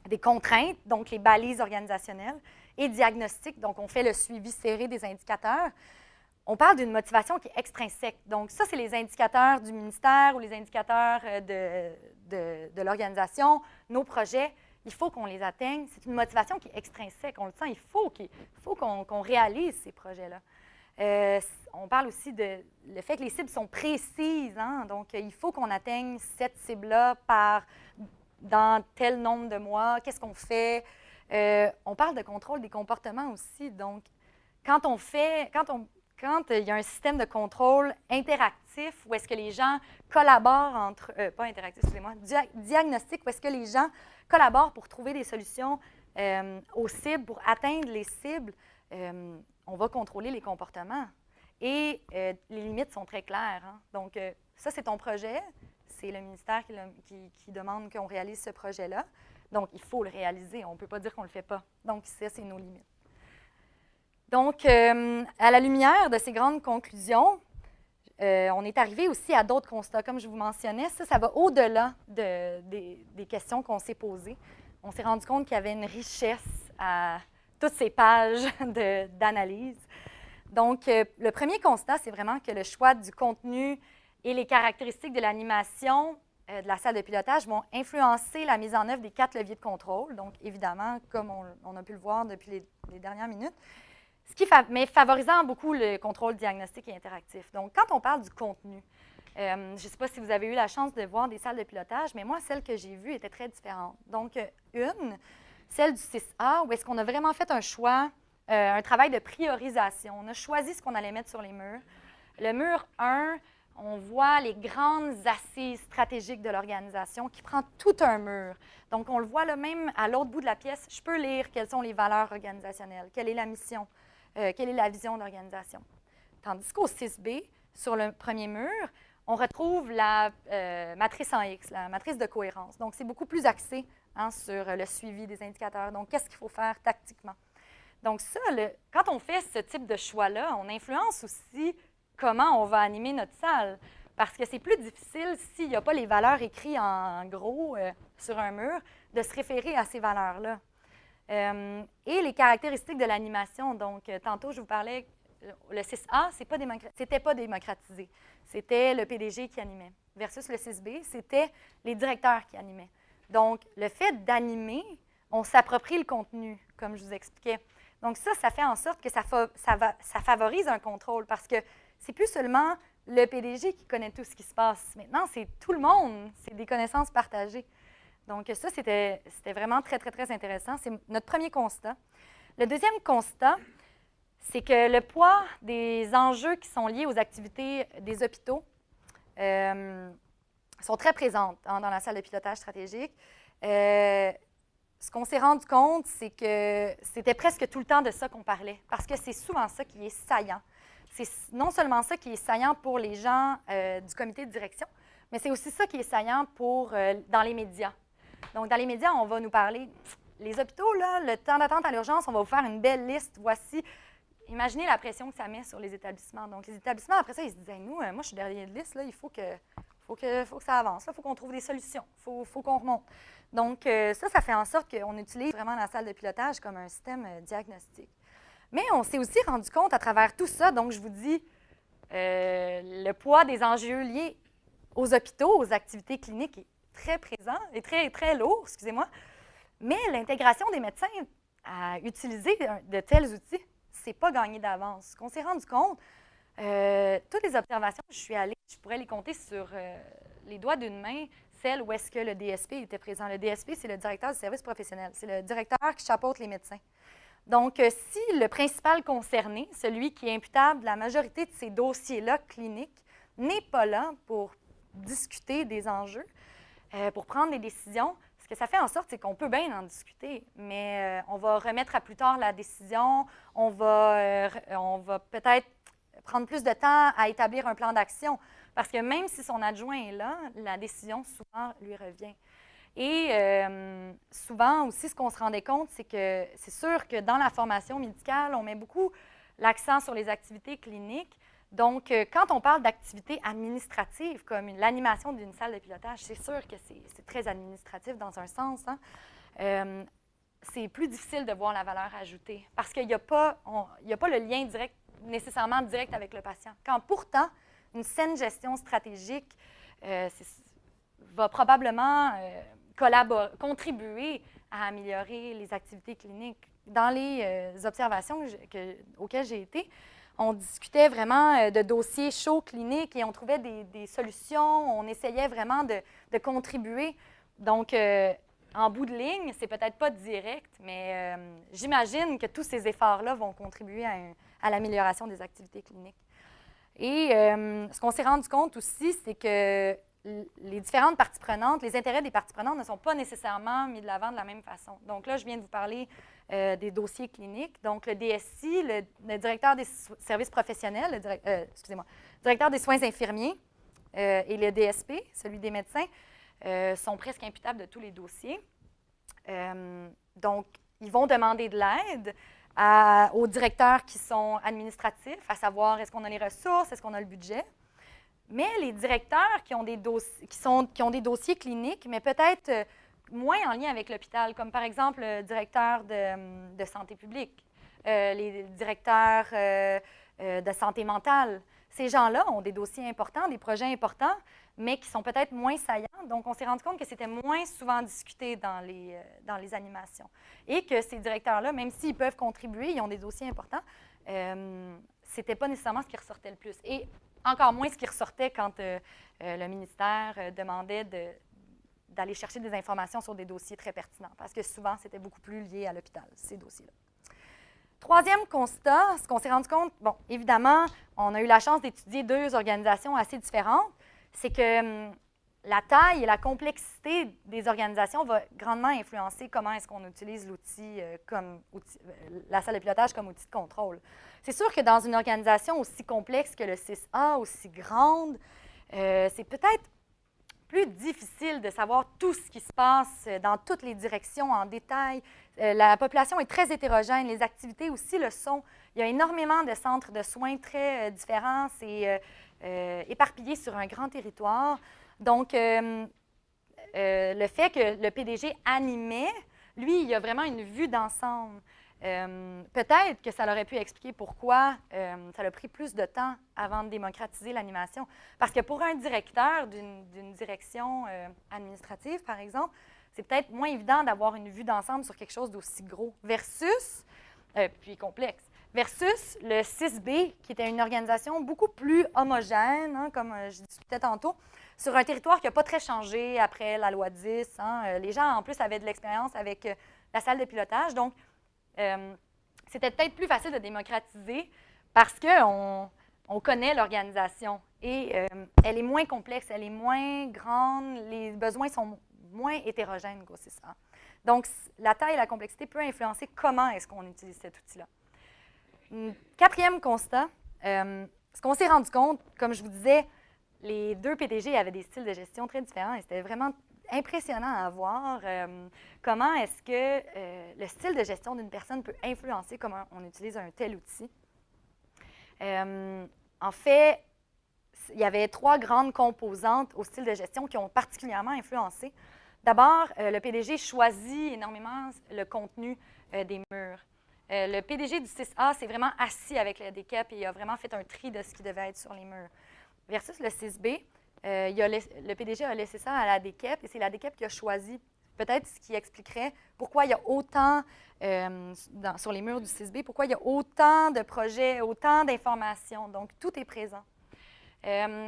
des contraintes, donc les balises organisationnelles, et diagnostic, donc on fait le suivi serré des indicateurs, on parle d'une motivation qui est extrinsèque. Donc ça, c'est les indicateurs du ministère ou les indicateurs de l'organisation, nos projets. Il faut qu'on les atteigne. C'est une motivation qui est extrinsèque. On le sent, il faut qu'on réalise ces projets-là. On parle aussi de le fait que les cibles sont précises. Donc, il faut qu'on atteigne cette cible-là dans tel nombre de mois. Qu'est-ce qu'on fait? On parle de contrôle des comportements aussi. Donc, quand quand il y a un système de contrôle interactif où est-ce que les gens collaborent entre pas interactif, excusez-moi, diagnostic, où est-ce que les gens collaborent pour trouver des solutions aux cibles, pour atteindre les cibles, on va contrôler les comportements. Et les limites sont très claires. Hein? Donc, ça, c'est ton projet. C'est le ministère qui demande qu'on réalise ce projet-là. Donc, il faut le réaliser. On ne peut pas dire qu'on ne le fait pas. Donc, ça, c'est nos limites. Donc, à la lumière de ces grandes conclusions, on est arrivé aussi à d'autres constats. Comme je vous mentionnais, ça va au-delà des questions qu'on s'est posées. On s'est rendu compte qu'il y avait une richesse à toutes ces pages d'analyse. Donc, le premier constat, c'est vraiment que le choix du contenu et les caractéristiques de l'animation de la salle de pilotage vont influencer la mise en œuvre des 4 leviers de contrôle. Donc, évidemment, comme on a pu le voir depuis les dernières minutes, mais favorisant beaucoup le contrôle diagnostique et interactif. Donc, quand on parle du contenu, je ne sais pas si vous avez eu la chance de voir des salles de pilotage, mais moi, celle que j'ai vue était très différente. Donc, celle du 6A, où est-ce qu'on a vraiment fait un choix, un travail de priorisation. On a choisi ce qu'on allait mettre sur les murs. Le mur 1, on voit les grandes assises stratégiques de l'organisation qui prend tout un mur. Donc, on le voit là même à l'autre bout de la pièce. Je peux lire quelles sont les valeurs organisationnelles, quelle est la mission, quelle est la vision d'organisation. Tandis qu'au 6B, sur le premier mur, on retrouve la matrice en X, la matrice de cohérence. Donc, c'est beaucoup plus axé sur le suivi des indicateurs. Donc, qu'est-ce qu'il faut faire tactiquement? Donc, ça, quand on fait ce type de choix-là, on influence aussi comment on va animer notre salle. Parce que c'est plus difficile, s'il n'y a pas les valeurs écrites en gros sur un mur, de se référer à ces valeurs-là. Et les caractéristiques de l'animation. Donc, tantôt, je vous parlais, le 6A, ce n'était pas démocratisé. C'était le PDG qui animait. Versus le 6B, c'était les directeurs qui animaient. Donc, le fait d'animer, on s'approprie le contenu, comme je vous expliquais. Donc, ça fait en sorte que ça favorise un contrôle parce que c'est plus seulement le PDG qui connaît tout ce qui se passe. Maintenant, c'est tout le monde. C'est des connaissances partagées. Donc, ça, c'était vraiment très, très, très intéressant. C'est notre premier constat. Le deuxième constat, c'est que le poids des enjeux qui sont liés aux activités des hôpitaux sont très présentes dans la salle de pilotage stratégique. Ce qu'on s'est rendu compte, c'est que c'était presque tout le temps de ça qu'on parlait, parce que c'est souvent ça qui est saillant. C'est non seulement ça qui est saillant pour les gens du comité de direction, mais c'est aussi ça qui est saillant dans les médias. Donc, dans les médias, on va nous parler, les hôpitaux, là, le temps d'attente à l'urgence, on va vous faire une belle liste. Voici, imaginez la pression que ça met sur les établissements. Donc, les établissements, après ça, ils se disent, hey, nous, moi, je suis derrière de liste, là, il faut que ça avance, il faut qu'on trouve des solutions, il faut qu'on remonte. Donc, ça fait en sorte qu'on utilise vraiment la salle de pilotage comme un système diagnostique. Mais on s'est aussi rendu compte à travers tout ça, donc je vous dis, le poids des enjeux liés aux hôpitaux, aux activités cliniques est très présent et très, très lourd, excusez-moi. Mais l'intégration des médecins à utiliser de tels outils, c'est pas gagné d'avance. Ce qu'on s'est rendu compte, toutes les observations que je suis allée, je pourrais les compter sur les doigts d'une main, celles où est-ce que le DSP était présent. Le DSP, c'est le directeur du service professionnel. C'est le directeur qui chapeaute les médecins. Donc, si le principal concerné, celui qui est imputable de la majorité de ces dossiers-là cliniques, n'est pas là pour discuter des enjeux, pour prendre des décisions, ce que ça fait en sorte, c'est qu'on peut bien en discuter, mais on va remettre à plus tard la décision, on va peut-être prendre plus de temps à établir un plan d'action, parce que même si son adjoint est là, la décision souvent lui revient. Et souvent aussi, ce qu'on se rendait compte, c'est que c'est sûr que dans la formation médicale, on met beaucoup l'accent sur les activités cliniques. Donc, quand on parle d'activités administratives, comme l'animation d'une salle de pilotage, c'est sûr que c'est très administratif dans un sens. Hein? C'est plus difficile de voir la valeur ajoutée parce qu'il n'y a pas le lien nécessairement direct avec le patient. Quand pourtant, une saine gestion stratégique va probablement contribuer à améliorer les activités cliniques. Dans les observations auxquelles j'ai été, on discutait vraiment de dossiers chauds cliniques et on trouvait des solutions. On essayait vraiment de contribuer. Donc, en bout de ligne, c'est peut-être pas direct, mais j'imagine que tous ces efforts-là vont contribuer à l'amélioration des activités cliniques. Et ce qu'on s'est rendu compte aussi, c'est que les différentes parties prenantes, les intérêts des parties prenantes ne sont pas nécessairement mis de l'avant de la même façon. Donc là, je viens de vous parler des dossiers cliniques. Donc le DSI, le directeur des services professionnels, directeur des soins infirmiers et le DSP, celui des médecins, sont presque imputables de tous les dossiers. Donc, ils vont demander de l'aide aux directeurs qui sont administratifs, à savoir est-ce qu'on a les ressources, est-ce qu'on a le budget. Mais les directeurs qui ont des dossiers cliniques, mais peut-être moins en lien avec l'hôpital, comme par exemple le directeur de santé publique, les directeurs de santé mentale. Ces gens-là ont des dossiers importants, des projets importants, mais qui sont peut-être moins saillants. Donc, on s'est rendu compte que c'était moins souvent discuté dans les animations. Et que ces directeurs-là, même s'ils peuvent contribuer, ils ont des dossiers importants, ce n'était pas nécessairement ce qui ressortait le plus. Et encore moins ce qui ressortait quand le ministère demandait d'aller chercher des informations sur des dossiers très pertinents, parce que souvent, c'était beaucoup plus lié à l'hôpital, ces dossiers-là. Troisième constat, ce qu'on s'est rendu compte, bon, évidemment, on a eu la chance d'étudier deux organisations assez différentes, c'est que la taille et la complexité des organisations va grandement influencer comment est-ce qu'on utilise l'outil la salle de pilotage comme outil de contrôle. C'est sûr que dans une organisation aussi complexe que le 6A, aussi grande, c'est peut-être plus difficile de savoir tout ce qui se passe dans toutes les directions en détail. La population est très hétérogène, les activités aussi le sont. Il y a énormément de centres de soins très différents, c'est éparpillé sur un grand territoire. Donc, le fait que le PDG animait, lui, il a vraiment une vue d'ensemble. Peut-être que ça aurait pu expliquer pourquoi ça a pris plus de temps avant de démocratiser l'animation. Parce que pour un directeur d'une direction administrative, par exemple, c'est peut-être moins évident d'avoir une vue d'ensemble sur quelque chose d'aussi gros puis complexe, versus le 6B, qui était une organisation beaucoup plus homogène, hein, comme je discutais tantôt, sur un territoire qui n'a pas très changé après la loi 10. Hein. Les gens, en plus, avaient de l'expérience avec la salle de pilotage. Donc, c'était peut-être plus facile de démocratiser parce qu'on connaît l'organisation et elle est moins complexe, elle est moins grande, les besoins sont moins hétérogènes qu'au 6A. Donc, la taille et la complexité peuvent influencer comment est-ce qu'on utilise cet outil-là. Quatrième constat, ce qu'on s'est rendu compte, comme je vous disais, les deux PDG avaient des styles de gestion très différents et c'était vraiment impressionnant à voir comment est-ce que le style de gestion d'une personne peut influencer comment on utilise un tel outil. En fait, il y avait trois grandes composantes au style de gestion qui ont particulièrement influencé. D'abord, le PDG choisit énormément le contenu des murs. Le PDG du 6A s'est vraiment assis avec la DKEP et a vraiment fait un tri de ce qui devait être sur les murs. Versus le 6B, le PDG a laissé ça à la DKEP et c'est la DKEP qui a choisi. Peut-être ce qui expliquerait pourquoi il y a autant, sur les murs du 6B, pourquoi il y a autant de projets, autant d'informations. Donc, tout est présent.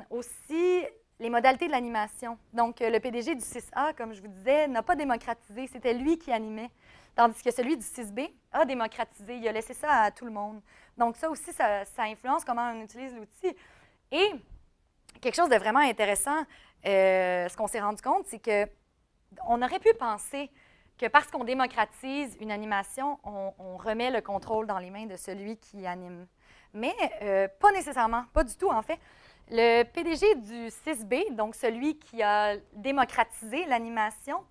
Aussi, les modalités de l'animation. Donc, le PDG du 6A, comme je vous disais, n'a pas démocratisé. C'était lui qui animait. Tandis que celui du 6B a démocratisé. Il a laissé ça à tout le monde. Donc, ça aussi, ça influence comment on utilise l'outil. Et quelque chose de vraiment intéressant, ce qu'on s'est rendu compte, c'est qu'on aurait pu penser que parce qu'on démocratise une animation, on remet le contrôle dans les mains de celui qui anime. Mais pas nécessairement, pas du tout en fait. Le PDG du 6B, donc celui qui a démocratisé l'animation,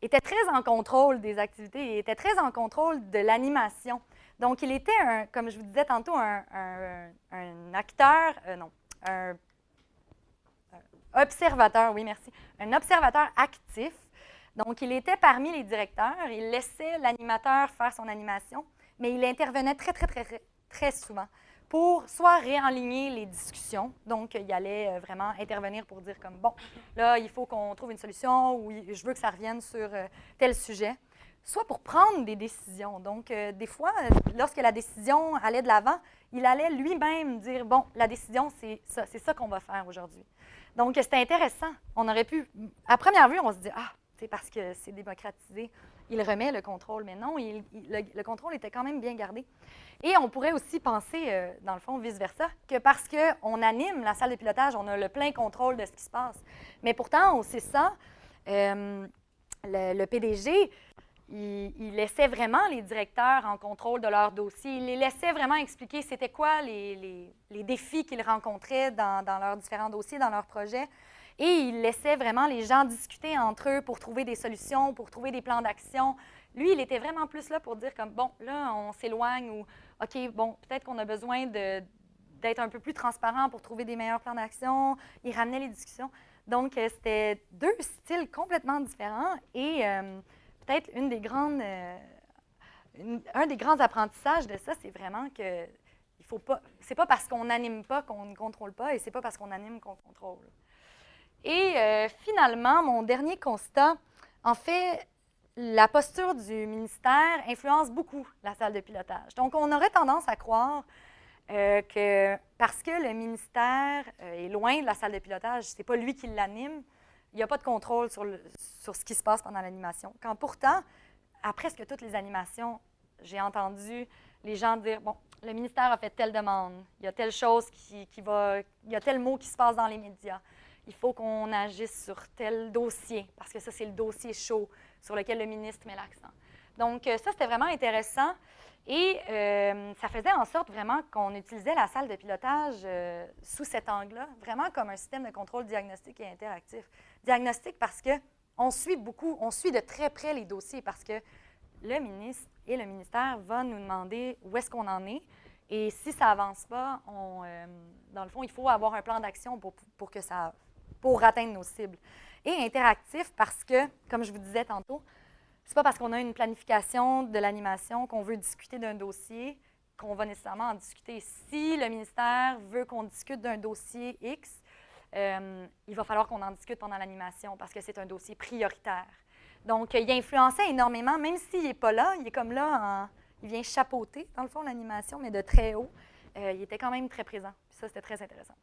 était très en contrôle des activités et était très en contrôle de l'animation. Donc, il était, comme je vous disais tantôt, un observateur, oui, merci, un observateur actif. Donc, il était parmi les directeurs, il laissait l'animateur faire son animation, mais il intervenait très, très, très, très, très souvent pour soit réaligner les discussions, donc il allait vraiment intervenir pour dire comme, bon, là, il faut qu'on trouve une solution ou je veux que ça revienne sur tel sujet, soit pour prendre des décisions. Donc, des fois, lorsque la décision allait de l'avant, il allait lui-même dire, bon, la décision, c'est ça qu'on va faire aujourd'hui. Donc, c'était intéressant. On aurait pu, à première vue, on se dit, ah, parce que c'est démocratisé, il remet le contrôle. Mais non, le contrôle était quand même bien gardé. Et on pourrait aussi penser, dans le fond, vice-versa, que parce qu'on anime la salle de pilotage, on a le plein contrôle de ce qui se passe. Mais pourtant, on sait ça, le PDG, il laissait vraiment les directeurs en contrôle de leur dossier. Il les laissait vraiment expliquer c'était quoi les défis qu'ils rencontraient dans leurs différents dossiers, dans leurs projets. Et il laissait vraiment les gens discuter entre eux pour trouver des solutions, pour trouver des plans d'action. Lui, il était vraiment plus là pour dire comme, bon, là, on s'éloigne ou, OK, bon, peut-être qu'on a besoin d'être un peu plus transparent pour trouver des meilleurs plans d'action. Il ramenait les discussions. Donc, c'était deux styles complètement différents et peut-être un des grands apprentissages de ça, c'est vraiment que il faut pas, c'est pas parce qu'on n'anime pas qu'on ne contrôle pas et c'est pas parce qu'on anime qu'on contrôle. Et finalement, mon dernier constat, en fait, la posture du ministère influence beaucoup la salle de pilotage. Donc, on aurait tendance à croire que parce que le ministère est loin de la salle de pilotage, c'est pas lui qui l'anime, il n'y a pas de contrôle sur ce qui se passe pendant l'animation. Quand pourtant, à presque toutes les animations, j'ai entendu les gens dire, bon, le ministère a fait telle demande, il y a telle chose il y a tel mot qui se passe dans les médias. Il faut qu'on agisse sur tel dossier, parce que ça, c'est le dossier chaud sur lequel le ministre met l'accent. Donc, ça, c'était vraiment intéressant. Et ça faisait en sorte vraiment qu'on utilisait la salle de pilotage sous cet angle-là, vraiment comme un système de contrôle diagnostique et interactif. Diagnostic parce qu'on suit de très près les dossiers, parce que le ministre et le ministère vont nous demander où est-ce qu'on en est. Et si ça n'avance pas, dans le fond, il faut avoir un plan d'action pour atteindre nos cibles. Et interactif parce que, comme je vous disais tantôt, c'est pas parce qu'on a une planification de l'animation qu'on veut discuter d'un dossier qu'on va nécessairement en discuter. Si le ministère veut qu'on discute d'un dossier X, il va falloir qu'on en discute pendant l'animation parce que c'est un dossier prioritaire. Donc, il influençait énormément, même s'il n'est pas là, il est comme là, il vient chapeauter, dans le fond, l'animation, mais de très haut. Il était quand même très présent. Puis ça, c'était très intéressant.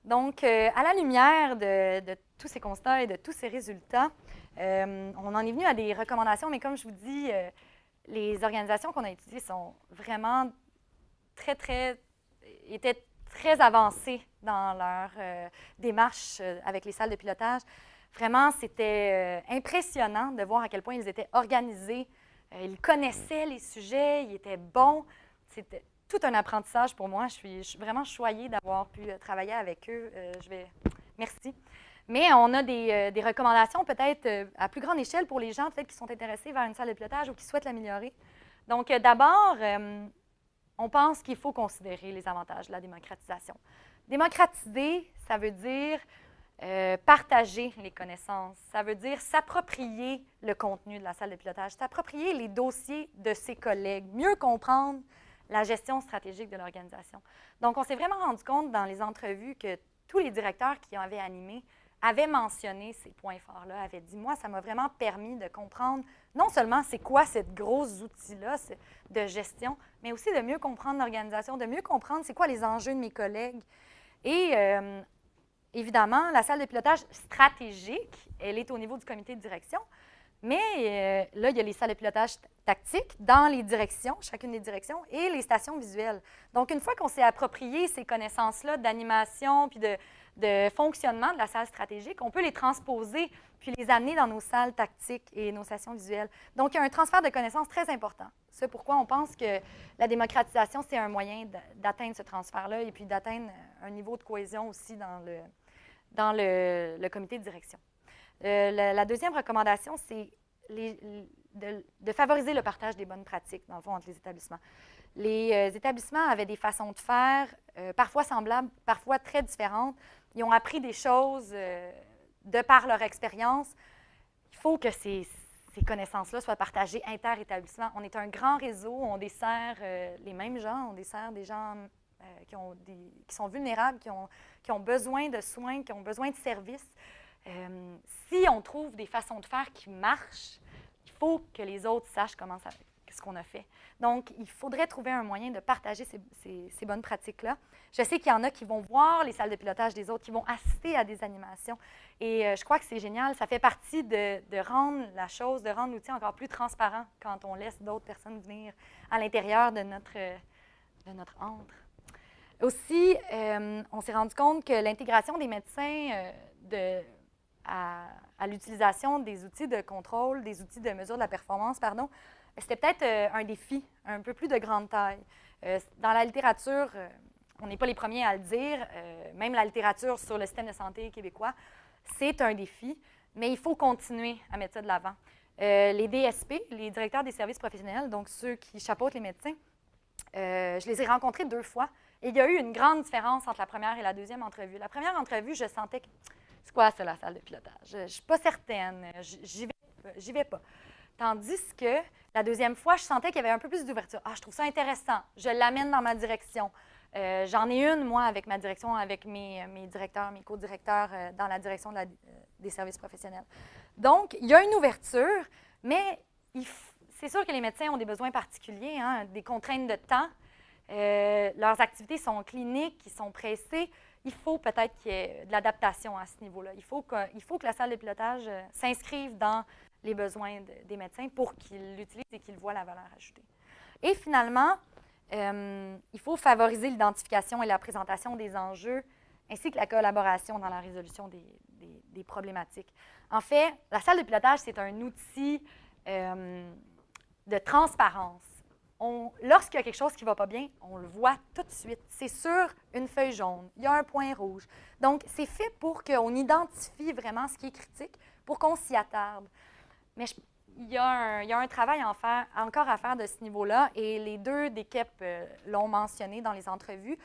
Donc, à la lumière de tous ces constats et de tous ces résultats, on en est venu à des recommandations, mais comme je vous dis, les organisations qu'on a étudiées sont vraiment étaient très avancées dans leur démarche avec les salles de pilotage. Vraiment, c'était impressionnant de voir à quel point ils étaient organisés. Ils connaissaient les sujets, ils étaient bons. C'était tout un apprentissage pour moi. Je suis vraiment choyée d'avoir pu travailler avec eux. Merci. Mais on a des recommandations peut-être à plus grande échelle pour les gens peut-être qui sont intéressés vers une salle de pilotage ou qui souhaitent l'améliorer. Donc, d'abord, on pense qu'il faut considérer les avantages de la démocratisation. Démocratiser, ça veut dire partager les connaissances. Ça veut dire s'approprier le contenu de la salle de pilotage, s'approprier les dossiers de ses collègues, mieux comprendre la gestion stratégique de l'organisation. Donc, on s'est vraiment rendu compte dans les entrevues que tous les directeurs qui avaient animé avaient mentionné ces points forts-là, avaient dit, moi, ça m'a vraiment permis de comprendre non seulement c'est quoi cette grosse outil-là de gestion, mais aussi de mieux comprendre l'organisation, de mieux comprendre c'est quoi les enjeux de mes collègues. Et évidemment, la salle de pilotage stratégique, elle est au niveau du comité de direction, mais là, il y a les salles de pilotage tactiques dans les directions, chacune des directions, et les stations visuelles. Donc, une fois qu'on s'est approprié ces connaissances-là d'animation puis de fonctionnement de la salle stratégique, on peut les transposer puis les amener dans nos salles tactiques et nos stations visuelles. Donc, il y a un transfert de connaissances très important. C'est pourquoi on pense que la démocratisation, c'est un moyen d'atteindre ce transfert-là et puis d'atteindre un niveau de cohésion aussi dans le comité de direction. La deuxième recommandation, c'est de favoriser le partage des bonnes pratiques, dans le fond, entre les établissements. Les établissements avaient des façons de faire, parfois semblables, parfois très différentes. Ils ont appris des choses de par leur expérience. Il faut que ces connaissances-là soient partagées inter-établissements. On est un grand réseau, on dessert les mêmes gens, on dessert des gens qui sont vulnérables, qui ont besoin de soins, qui ont besoin de services. Si on trouve des façons de faire qui marchent, il faut que les autres sachent comment ce qu'on a fait. Donc, il faudrait trouver un moyen de partager ces bonnes pratiques-là. Je sais qu'il y en a qui vont voir les salles de pilotage des autres, qui vont assister à des animations. Et je crois que c'est génial. Ça fait partie de rendre la chose, de rendre l'outil encore plus transparent quand on laisse d'autres personnes venir à l'intérieur de notre antre. Aussi, on s'est rendu compte que l'intégration des médecins à l'utilisation des outils de contrôle, des outils de mesure de la performance, pardon, c'était peut-être un défi un peu plus de grande taille. Dans la littérature, on n'est pas les premiers à le dire, même la littérature sur le système de santé québécois, c'est un défi, mais il faut continuer à mettre ça de l'avant. Les DSP, les directeurs des services professionnels, donc ceux qui chapeautent les médecins, je les ai rencontrés 2 fois. Et il y a eu une grande différence entre la première et la deuxième entrevue. La première entrevue, je sentais que c'est quoi ça, la salle de pilotage? Je ne suis pas certaine, j'y vais pas. Tandis que la deuxième fois, je sentais qu'il y avait un peu plus d'ouverture. Ah, je trouve ça intéressant, je l'amène dans ma direction. J'en ai une, moi, avec ma direction, avec mes directeurs, mes co-directeurs dans la direction des services professionnels. Donc, il y a une ouverture, mais c'est sûr que les médecins ont des besoins particuliers, hein, des contraintes de temps. Leurs activités sont cliniques, ils sont pressés. Il faut peut-être qu'il y ait de l'adaptation à ce niveau-là. Il faut que la salle de pilotage s'inscrive dans les besoins des médecins pour qu'ils l'utilisent et qu'ils voient la valeur ajoutée. Et finalement, il faut favoriser l'identification et la présentation des enjeux ainsi que la collaboration dans la résolution des problématiques. En fait, la salle de pilotage, c'est un outil de transparence. Lorsqu'il y a quelque chose qui ne va pas bien, on le voit tout de suite. C'est sur une feuille jaune. Il y a un point rouge. Donc, c'est fait pour qu'on identifie vraiment ce qui est critique, pour qu'on s'y attarde. Mais il y a un travail encore à faire de ce niveau-là, et les 2 d'équipe l'ont mentionné dans les entrevues.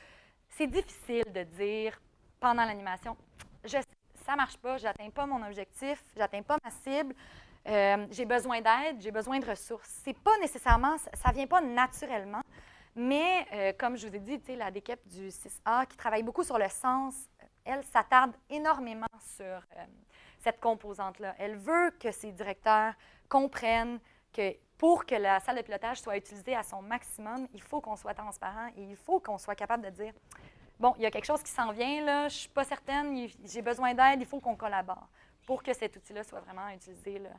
C'est difficile de dire pendant l'animation, ça ne marche pas, je n'atteins pas mon objectif, je n'atteins pas ma cible. J'ai besoin d'aide, j'ai besoin de ressources. C'est pas nécessairement, ça ne vient pas naturellement, mais comme je vous ai dit, la DKEP du 6A qui travaille beaucoup sur le sens, elle s'attarde énormément sur cette composante-là. Elle veut que ses directeurs comprennent que pour que la salle de pilotage soit utilisée à son maximum, il faut qu'on soit transparent et il faut qu'on soit capable de dire bon, il y a quelque chose qui s'en vient, là, je ne suis pas certaine, j'ai besoin d'aide, il faut qu'on collabore pour que cet outil-là soit vraiment utilisé là,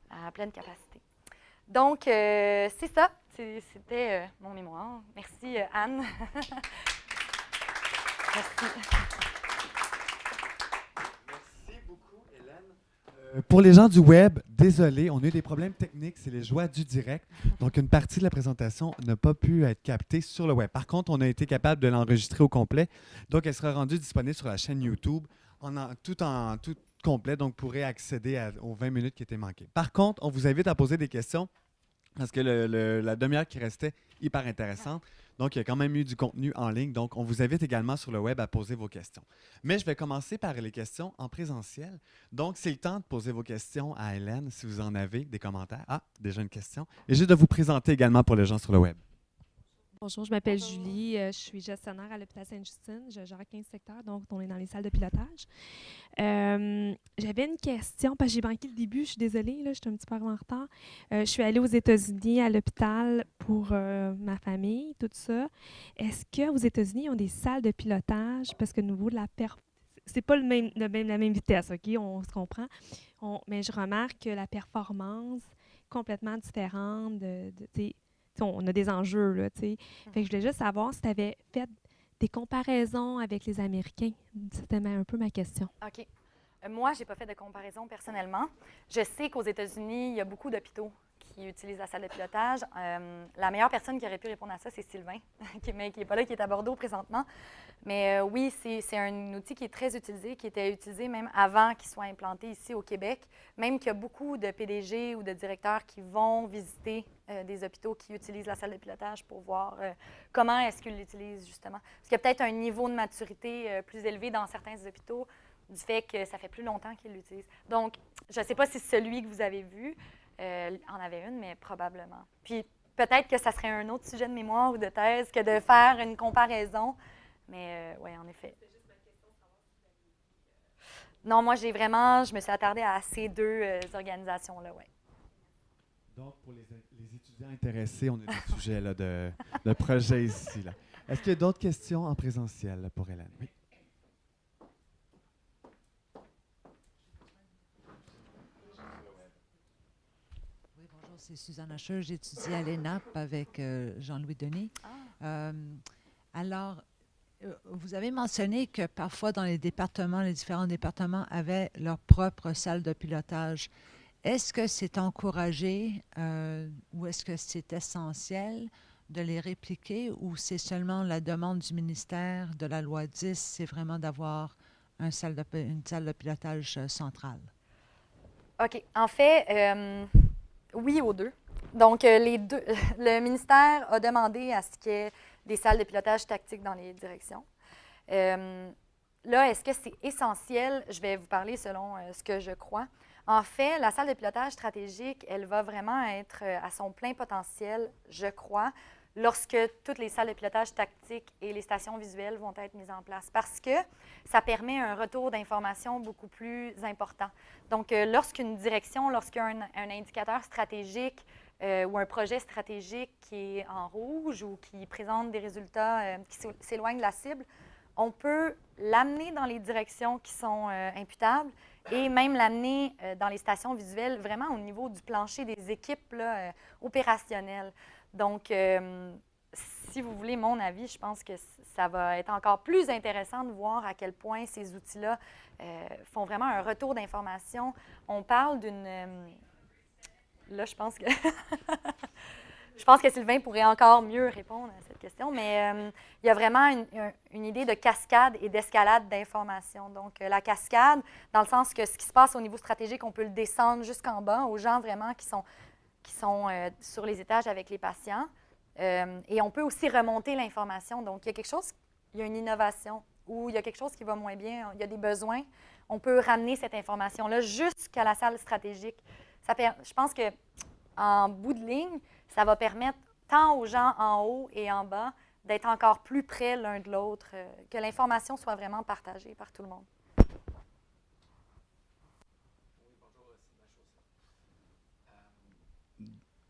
à pleine capacité. Donc, c'est ça. C'était mon mémoire. Merci, Anne. Merci. Merci beaucoup, Hélène. Pour les gens du web, désolé, on a eu des problèmes techniques, c'est les joies du direct. Donc, une partie de la présentation n'a pas pu être captée sur le web. Par contre, on a été capable de l'enregistrer au complet. Donc, elle sera rendue disponible sur la chaîne YouTube tout complet, donc vous pourrez accéder aux 20 minutes qui étaient manquées. Par contre, on vous invite à poser des questions parce que la demi-heure qui restait hyper intéressante. Donc, il y a quand même eu du contenu en ligne. Donc, on vous invite également sur le web à poser vos questions. Mais je vais commencer par les questions en présentiel. Donc, c'est le temps de poser vos questions à Hélène si vous en avez des commentaires. Ah, déjà une question. Et juste de vous présenter également pour les gens sur le web. Bonjour, je m'appelle Julie, je suis gestionnaire à l'hôpital Sainte-Justine, je gère 15 secteurs, donc on est dans les salles de pilotage. J'avais une question, parce que j'ai manqué le début, je suis désolée, là, je suis un petit peu en retard. Je suis allée aux États-Unis à l'hôpital pour ma famille, tout ça. Est-ce qu'aux États-Unis, ils ont des salles de pilotage, parce que au niveau de la c'est pas la même vitesse, OK, on se comprend, mais je remarque que la performance est complètement différente on a des enjeux, là, tu sais. Fait que je voulais juste savoir si tu avais fait des comparaisons avec les Américains. C'était un peu ma question. OK. Moi, je n'ai pas fait de comparaison personnellement. Je sais qu'aux États-Unis, il y a beaucoup d'hôpitaux qui utilisent la salle de pilotage. La meilleure personne qui aurait pu répondre à ça, c'est Sylvain, qui n'est pas là, qui est à Bordeaux présentement. Mais oui, c'est un outil qui est très utilisé, qui était utilisé même avant qu'il soit implanté ici au Québec. Même qu'il y a beaucoup de PDG ou de directeurs qui vont visiter des hôpitaux qui utilisent la salle de pilotage pour voir comment est-ce qu'ils l'utilisent justement. Parce qu'il y a peut-être un niveau de maturité plus élevé dans certains hôpitaux du fait que ça fait plus longtemps qu'ils l'utilisent. Donc, je ne sais pas si celui que vous avez vu en avait une, mais probablement. Puis, peut-être que ça serait un autre sujet de mémoire ou de thèse que de faire une comparaison. Mais oui, en effet. C'est juste ma question de savoir si vous avez vu. Non, moi, je me suis attardée à ces 2 organisations-là, oui. Donc, pour les étudiants bien intéressés. On a des sujets là, de projet ici. Là. Est-ce qu'il y a d'autres questions en présentiel là, pour Hélène? Oui. Oui, bonjour, c'est Suzanne Asher. J'étudie à l'ENAP avec Jean-Louis Denis. Alors, vous avez mentionné que parfois dans les départements, les différents départements avaient leur propre salle de pilotage. Est-ce que c'est encouragé ou est-ce que c'est essentiel de les répliquer ou c'est seulement la demande du ministère de la loi 10, c'est vraiment d'avoir une salle de pilotage centrale? OK. En fait, oui aux deux. Donc, les deux, le ministère a demandé à ce qu'il y ait des salles de pilotage tactique dans les directions. Là, est-ce que c'est essentiel? Je vais vous parler selon ce que je crois. En fait, la salle de pilotage stratégique, elle va vraiment être à son plein potentiel, je crois, lorsque toutes les salles de pilotage tactique et les stations visuelles vont être mises en place, parce que ça permet un retour d'information beaucoup plus important. Donc, lorsqu'une direction, lorsqu'un un indicateur stratégique ou un projet stratégique qui est en rouge ou qui présente des résultats qui s'éloignent de la cible, on peut l'amener dans les directions qui sont imputables et même l'amener dans les stations visuelles, vraiment au niveau du plancher des équipes là, opérationnelles. Donc, si vous voulez mon avis, je pense que ça va être encore plus intéressant de voir à quel point ces outils-là font vraiment un retour d'information. On parle d'une... là, je pense que... Je pense que Sylvain pourrait encore mieux répondre à cette question, mais il y a vraiment une idée de cascade et d'escalade d'informations. Donc, la cascade, dans le sens que ce qui se passe au niveau stratégique, on peut le descendre jusqu'en bas aux gens vraiment qui sont sur les étages avec les patients. Et on peut aussi remonter l'information. Donc, il y a quelque chose, il y a une innovation ou il y a quelque chose qui va moins bien, il y a des besoins. On peut ramener cette information-là jusqu'à la salle stratégique. Je pense qu'en bout de ligne, ça va permettre tant aux gens en haut et en bas d'être encore plus près l'un de l'autre, que l'information soit vraiment partagée par tout le monde.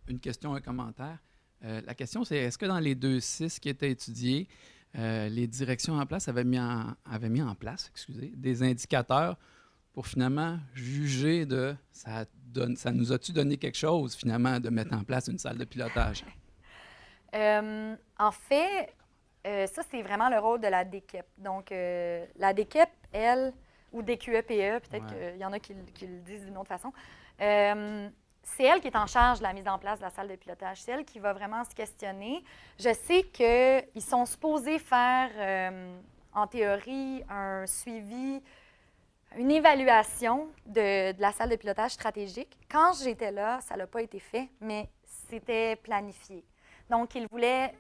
Une question, un commentaire. La question, c'est est-ce que dans les 2.6 qui étaient étudiés, les directions en place avaient mis en place des indicateurs pour finalement juger de ça nous a-tu donné quelque chose finalement de mettre en place une salle de pilotage? En fait, ça, c'est vraiment le rôle de la DKEP. Donc, la DKEP, elle, ou DQEPE, peut-être qu'il y en a qui le disent d'une autre façon, c'est elle qui est en charge de la mise en place de la salle de pilotage. C'est elle qui va vraiment se questionner. Je sais qu'ils sont supposés faire, en théorie, un suivi, une évaluation de la salle de pilotage stratégique. Quand j'étais là, ça n'a pas été fait, mais c'était planifié. Donc, ils voulaient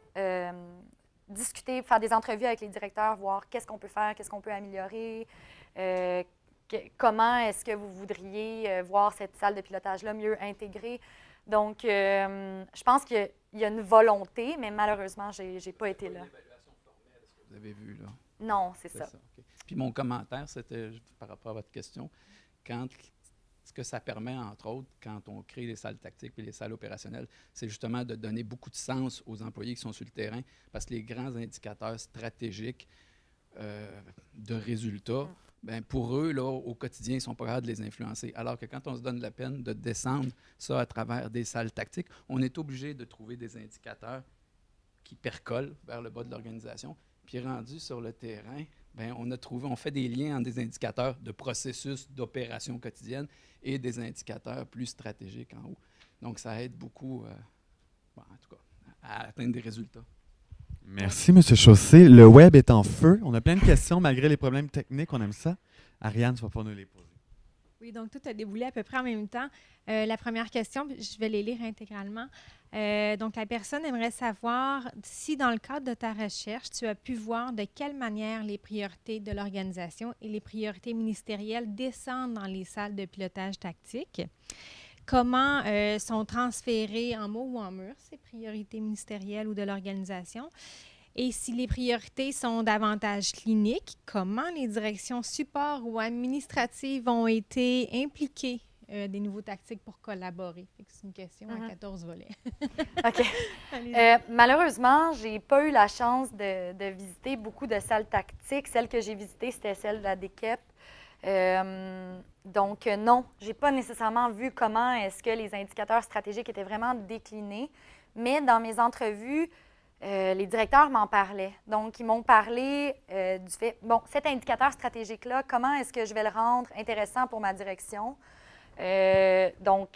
discuter, faire des entrevues avec les directeurs, voir qu'est-ce qu'on peut faire, qu'est-ce qu'on peut améliorer, comment est-ce que vous voudriez voir cette salle de pilotage-là mieux intégrée. Donc, je pense qu'il y a une volonté, mais malheureusement, je n'ai pas été là. L'évaluation formelle, est-ce que vous avez vu là? Non, c'est ça. Okay. Puis mon commentaire, c'était par rapport à votre question, ce que ça permet, entre autres, quand on crée les salles tactiques et les salles opérationnelles, c'est justement de donner beaucoup de sens aux employés qui sont sur le terrain, parce que les grands indicateurs stratégiques de résultats, bien, pour eux, là, au quotidien, ils ne sont pas capables de les influencer. Alors que quand on se donne la peine de descendre ça à travers des salles tactiques, on est obligé de trouver des indicateurs qui percolent vers le bas de l'organisation. Puis rendu sur le terrain, bien, on fait des liens entre des indicateurs de processus d'opération quotidienne et des indicateurs plus stratégiques en haut. Donc, ça aide beaucoup, en tout cas, à atteindre des résultats. Merci, M. Chaussé. Le web est en feu. On a plein de questions malgré les problèmes techniques. On aime ça. Ariane, tu vas pouvoir nous les poser. Oui, donc tout a déboulé à peu près en même temps. La première question, je vais les lire intégralement. Donc, la personne aimerait savoir si, dans le cadre de ta recherche, tu as pu voir de quelle manière les priorités de l'organisation et les priorités ministérielles descendent dans les salles de pilotage tactique. Comment sont transférées en mots ou en murs ces priorités ministérielles ou de l'organisation? Et si les priorités sont davantage cliniques, comment les directions support ou administratives ont été impliquées des nouveaux tactiques pour collaborer. Fait que c'est une question à 14 volets. OK. Malheureusement, je n'ai pas eu la chance de visiter beaucoup de salles tactiques. Celle que j'ai visitée, c'était celle de la DKEP. Donc, non, je n'ai pas nécessairement vu comment est-ce que les indicateurs stratégiques étaient vraiment déclinés. Mais dans mes entrevues, les directeurs m'en parlaient. Donc, ils m'ont parlé du fait, bon, cet indicateur stratégique-là, comment est-ce que je vais le rendre intéressant pour ma direction? Donc,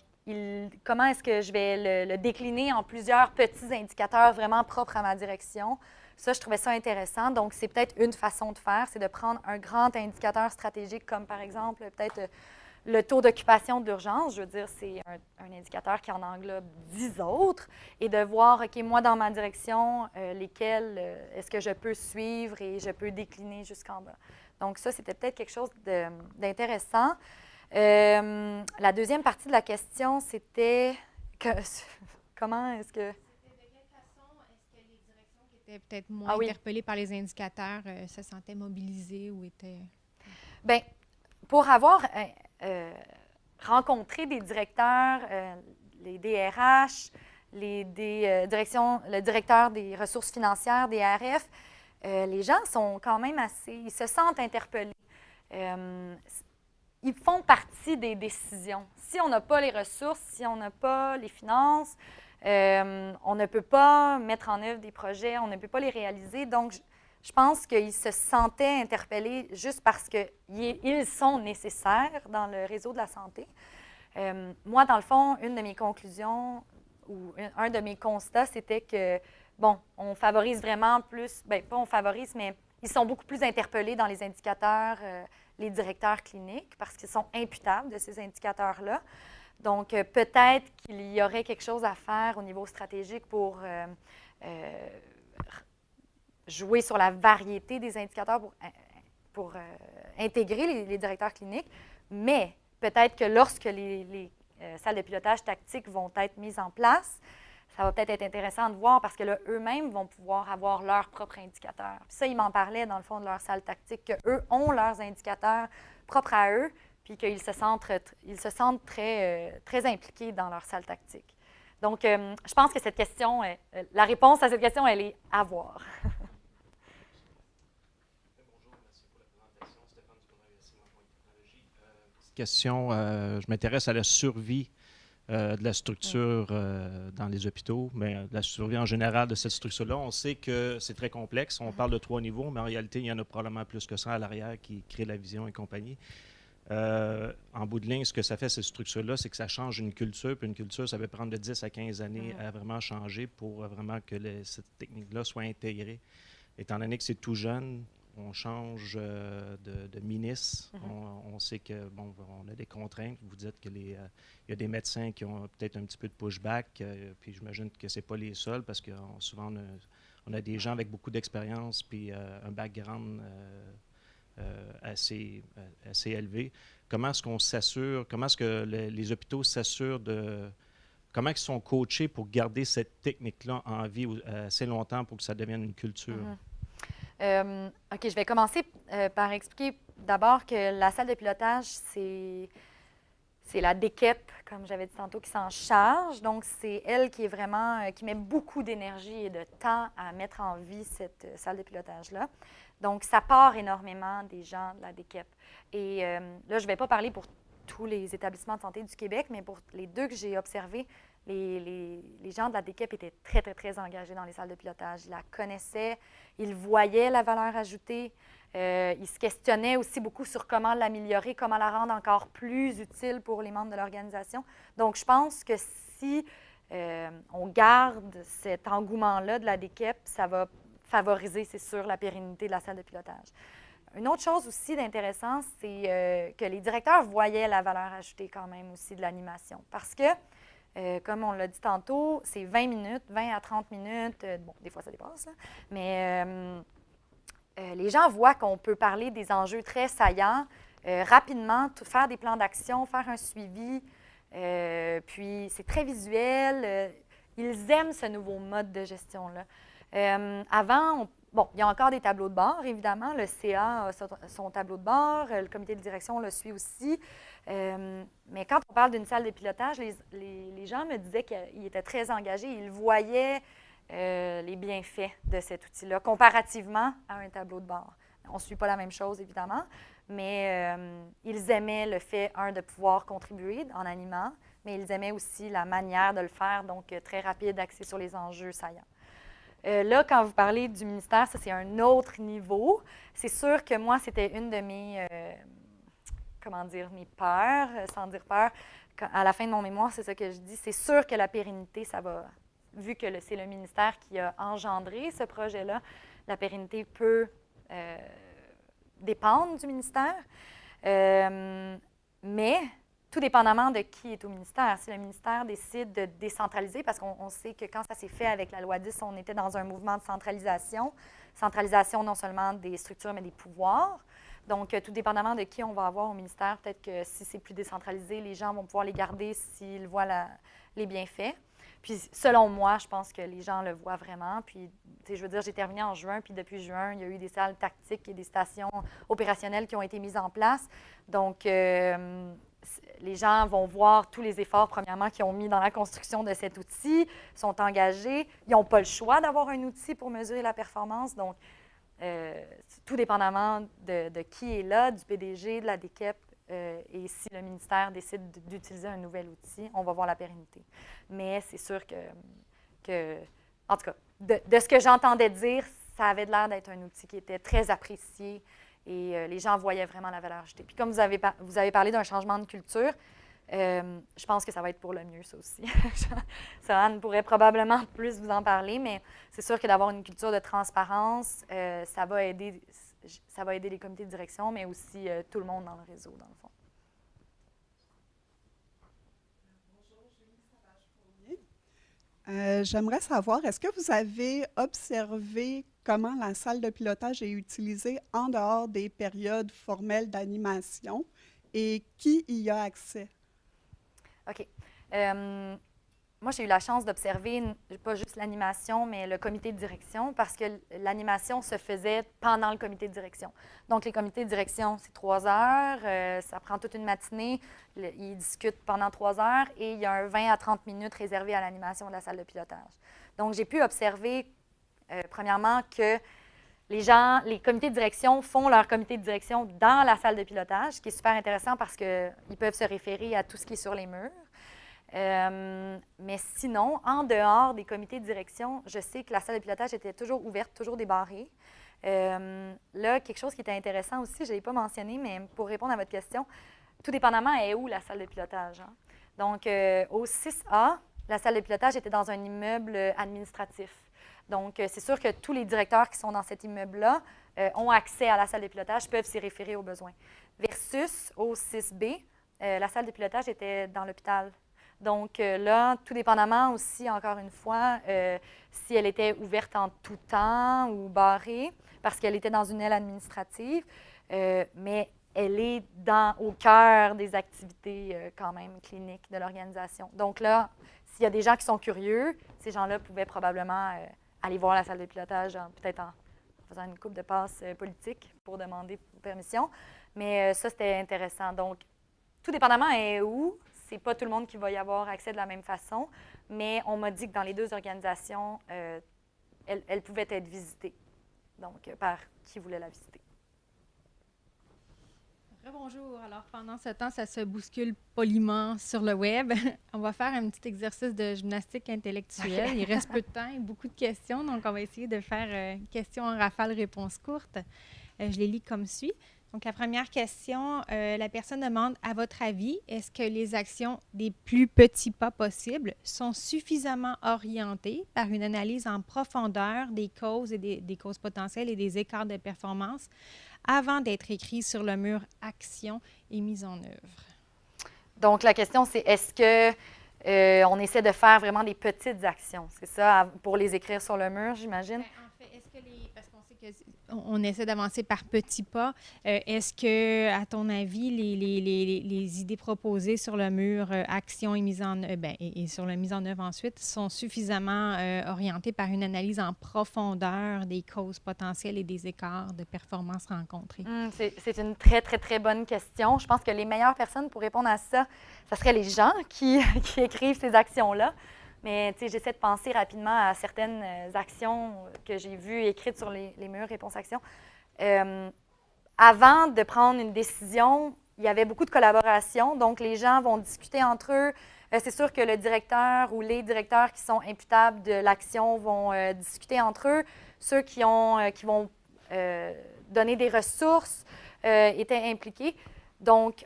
comment est-ce que je vais le décliner en plusieurs petits indicateurs vraiment propres à ma direction? Ça, je trouvais ça intéressant. Donc, c'est peut-être une façon de faire, c'est de prendre un grand indicateur stratégique comme, par exemple, peut-être le taux d'occupation d'urgence. Je veux dire, c'est un indicateur qui en englobe 10 autres et de voir, OK, moi, dans ma direction, lesquels est-ce que je peux suivre et je peux décliner jusqu'en bas. Donc, ça, c'était peut-être quelque chose d'intéressant. La deuxième partie de la question, c'était comment est-ce que... Étaient peut-être moins interpellés par les indicateurs, se sentaient mobilisés ou étaient... Bien, pour avoir rencontré des directeurs, les DRH, le directeur des ressources financières, des RF, les gens sont quand même ils se sentent interpellés. Ils font partie des décisions. Si on n'a pas les ressources, si on n'a pas les finances, on ne peut pas mettre en œuvre des projets, on ne peut pas les réaliser. Donc, je pense qu'ils se sentaient interpellés juste parce qu'ils sont nécessaires dans le réseau de la santé. Moi, dans le fond, une de mes conclusions ou un de mes constats, c'était que, bon, on favorise vraiment plus, bien, pas on favorise, mais ils sont beaucoup plus interpellés dans les indicateurs, les directeurs cliniques, parce qu'ils sont imputables de ces indicateurs-là. Donc, peut-être qu'il y aurait quelque chose à faire au niveau stratégique pour jouer sur la variété des indicateurs pour intégrer les directeurs cliniques. Mais peut-être que lorsque les salles de pilotage tactique vont être mises en place, ça va peut-être être intéressant de voir parce que là, eux-mêmes vont pouvoir avoir leurs propres indicateurs. Puis ça, ils m'en parlaient dans le fond de leur salle tactique, qu'eux ont leurs indicateurs propres à eux, puis qu'ils se sentent très, très impliqués dans leur salle tactique. Donc, je pense que cette question, la réponse à cette question, elle est à voir. Bonjour, merci pour la présentation. Stéphane Ducourneuil, Technologie. Petite question, je m'intéresse à la survie de la structure dans les hôpitaux, mais la survie en général de cette structure-là. On sait que c'est très complexe. On parle de 3 niveaux, mais en réalité, il y en a probablement plus que ça à l'arrière qui crée la vision et compagnie. En bout de ligne, ce que ça fait, cette structure-là, c'est que ça change une culture. Puis une culture, ça peut prendre de 10 à 15 années à vraiment changer pour vraiment que cette technique-là soit intégrée. Étant donné que c'est tout jeune, on change de ministre. On sait que, bon, on a des contraintes. Vous dites qu'il y a des médecins qui ont peut-être un petit peu de pushback. Puis j'imagine que ce n'est pas les seuls parce que souvent, on a des gens avec beaucoup d'expérience puis un background assez élevé. Comment est-ce qu'on s'assure, comment est-ce que les hôpitaux s'assurent comment ils sont coachés pour garder cette technique-là en vie assez longtemps pour que ça devienne une culture? OK, je vais commencer par expliquer d'abord que la salle de pilotage, c'est la DKEP, comme j'avais dit tantôt, qui s'en charge. Donc, c'est elle qui est vraiment, qui met beaucoup d'énergie et de temps à mettre en vie cette salle de pilotage-là. Donc, ça part énormément des gens de la DKEP. Et là, je ne vais pas parler pour tous les établissements de santé du Québec, mais pour les 2 que j'ai observés, les gens de la DKEP étaient très, très, très engagés dans les salles de pilotage. Ils la connaissaient, ils voyaient la valeur ajoutée. Ils se questionnaient aussi beaucoup sur comment l'améliorer, comment la rendre encore plus utile pour les membres de l'organisation. Donc, je pense que si on garde cet engouement-là de la DKEP, ça va favoriser, c'est sûr, la pérennité de la salle de pilotage. Une autre chose aussi d'intéressant, c'est que les directeurs voyaient la valeur ajoutée quand même aussi de l'animation. Parce que, comme on l'a dit tantôt, c'est 20 minutes, 20 à 30 minutes. Bon, des fois, ça dépasse, là, mais les gens voient qu'on peut parler des enjeux très saillants, rapidement, faire des plans d'action, faire un suivi. Puis, c'est très visuel. Ils aiment ce nouveau mode de gestion-là. Avant, bon, il y a encore des tableaux de bord, évidemment. Le CA a son tableau de bord, le comité de direction le suit aussi. Mais quand on parle d'une salle de pilotage, les gens me disaient qu'ils étaient très engagés. Ils voyaient les bienfaits de cet outil-là comparativement à un tableau de bord. On ne suit pas la même chose, évidemment, mais ils aimaient le fait, de pouvoir contribuer en animant, mais ils aimaient aussi la manière de le faire, donc très rapide, axé sur les enjeux saillants. Là, quand vous parlez du ministère, ça, c'est un autre niveau. C'est sûr que moi, c'était une de mes, mes peurs, sans dire peur. À la fin de mon mémoire, c'est ça que je dis. C'est sûr que la pérennité, ça va, vu que c'est le ministère qui a engendré ce projet-là, la pérennité peut dépendre du ministère. Mais tout dépendamment de qui est au ministère. Si le ministère décide de décentraliser, parce qu'on sait que quand ça s'est fait avec la loi 10, on était dans un mouvement de centralisation. Centralisation non seulement des structures, mais des pouvoirs. Donc, tout dépendamment de qui on va avoir au ministère, peut-être que si c'est plus décentralisé, les gens vont pouvoir les garder s'ils voient les bienfaits. Puis, selon moi, je pense que les gens le voient vraiment. Puis, je veux dire, j'ai terminé en juin, puis depuis juin, il y a eu des salles tactiques et des stations opérationnelles qui ont été mises en place. Donc, les gens vont voir tous les efforts, premièrement, qu'ils ont mis dans la construction de cet outil, sont engagés. Ils n'ont pas le choix d'avoir un outil pour mesurer la performance. Donc, tout dépendamment de qui est là, du PDG, de la DKEP, et si le ministère décide d'utiliser un nouvel outil, on va voir la pérennité. Mais c'est sûr que en tout cas, de ce que j'entendais dire, ça avait l'air d'être un outil qui était très apprécié et les gens voyaient vraiment la valeur ajoutée. Puis comme vous avez parlé d'un changement de culture, je pense que ça va être pour le mieux, ça aussi. Anne pourrait probablement plus vous en parler, mais c'est sûr que d'avoir une culture de transparence, ça va aider les comités de direction, mais aussi tout le monde dans le réseau, dans le fond. J'aimerais savoir, est-ce que vous avez observé comment la salle de pilotage est utilisée en dehors des périodes formelles d'animation et qui y a accès? OK. Moi, j'ai eu la chance d'observer pas juste l'animation, mais le comité de direction, parce que l'animation se faisait pendant le comité de direction. Donc, les comités de direction, c'est 3 heures, ça prend toute une matinée, ils discutent pendant 3 heures et il y a un 20 à 30 minutes réservé à l'animation de la salle de pilotage. Donc, j'ai pu observer, premièrement, que les comités de direction font leur comité de direction dans la salle de pilotage, ce qui est super intéressant parce qu'ils peuvent se référer à tout ce qui est sur les murs. Mais sinon, en dehors des comités de direction, je sais que la salle de pilotage était toujours ouverte, toujours débarrée. Là, quelque chose qui était intéressant aussi, je ne l'ai pas mentionné, mais pour répondre à votre question, tout dépendamment, elle est où la salle de pilotage? Hein? Donc, au 6A, la salle de pilotage était dans un immeuble administratif. Donc, c'est sûr que tous les directeurs qui sont dans cet immeuble-là ont accès à la salle de pilotage, peuvent s'y référer aux besoins. Versus au 6B, la salle de pilotage était dans l'hôpital. Donc là, tout dépendamment aussi, encore une fois, si elle était ouverte en tout temps ou barrée, parce qu'elle était dans une aile administrative, mais elle est au cœur des activités quand même cliniques de l'organisation. Donc là, s'il y a des gens qui sont curieux, ces gens-là pouvaient probablement aller voir la salle de pilotage, peut-être en faisant une coupe de passe politique pour demander permission. Mais ça, c'était intéressant. Donc, tout dépendamment est où, c'est pas tout le monde qui va y avoir accès de la même façon, mais on m'a dit que dans les 2 organisations, elle pouvait être visitée, donc par qui voulait la visiter. Bonjour. Alors, pendant ce temps, ça se bouscule poliment sur le web. On va faire un petit exercice de gymnastique intellectuelle. Okay. Il reste peu de temps et beaucoup de questions, donc on va essayer de faire questions en rafale, réponses courtes. Je les lis comme suit. Donc, la première question, la personne demande, à votre avis, est-ce que les actions des plus petits pas possibles sont suffisamment orientées par une analyse en profondeur des causes et des causes potentielles et des écarts de performance avant d'être écrits sur le mur action et mise en œuvre? Donc, la question, c'est est-ce qu'on essaie de faire vraiment des petites actions? C'est ça, pour les écrire sur le mur, j'imagine? En fait, est-ce que parce qu'on On essaie d'avancer par petits pas. Est-ce que, à ton avis, les idées proposées sur le mur, action et mise en et sur la mise en œuvre ensuite, sont suffisamment orientées par une analyse en profondeur des causes potentielles et des écarts de performance rencontrés? C'est une très, très, très bonne question. Je pense que les meilleures personnes pour répondre à ça, ce seraient les gens qui écrivent ces actions-là. Mais j'essaie de penser rapidement à certaines actions que j'ai vues écrites sur les murs réponse-action. Avant de prendre une décision, il y avait beaucoup de collaboration. Donc, les gens vont discuter entre eux. C'est sûr que le directeur ou les directeurs qui sont imputables de l'action vont discuter entre eux. Ceux qui vont donner des ressources étaient impliqués. Donc,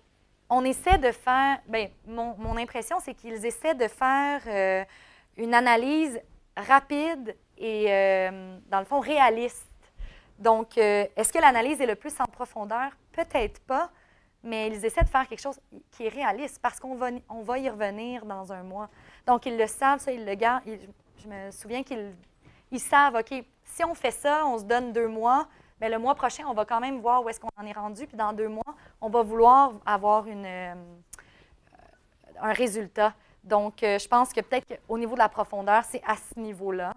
on essaie de faire, mon impression, c'est qu'ils essaient de faire une analyse rapide et, dans le fond, réaliste. Donc, est-ce que l'analyse est le plus en profondeur? Peut-être pas, mais ils essaient de faire quelque chose qui est réaliste parce qu'on va y revenir dans un mois. Donc, ils le savent, ça, ils le gardent. Je me souviens qu'ils savent, OK, si on fait ça, on se donne 2 mois, bien, le mois prochain, on va quand même voir où est-ce qu'on en est rendu, puis dans 2 mois, on va vouloir avoir un résultat. Donc, je pense que peut-être qu'au niveau de la profondeur, c'est à ce niveau-là.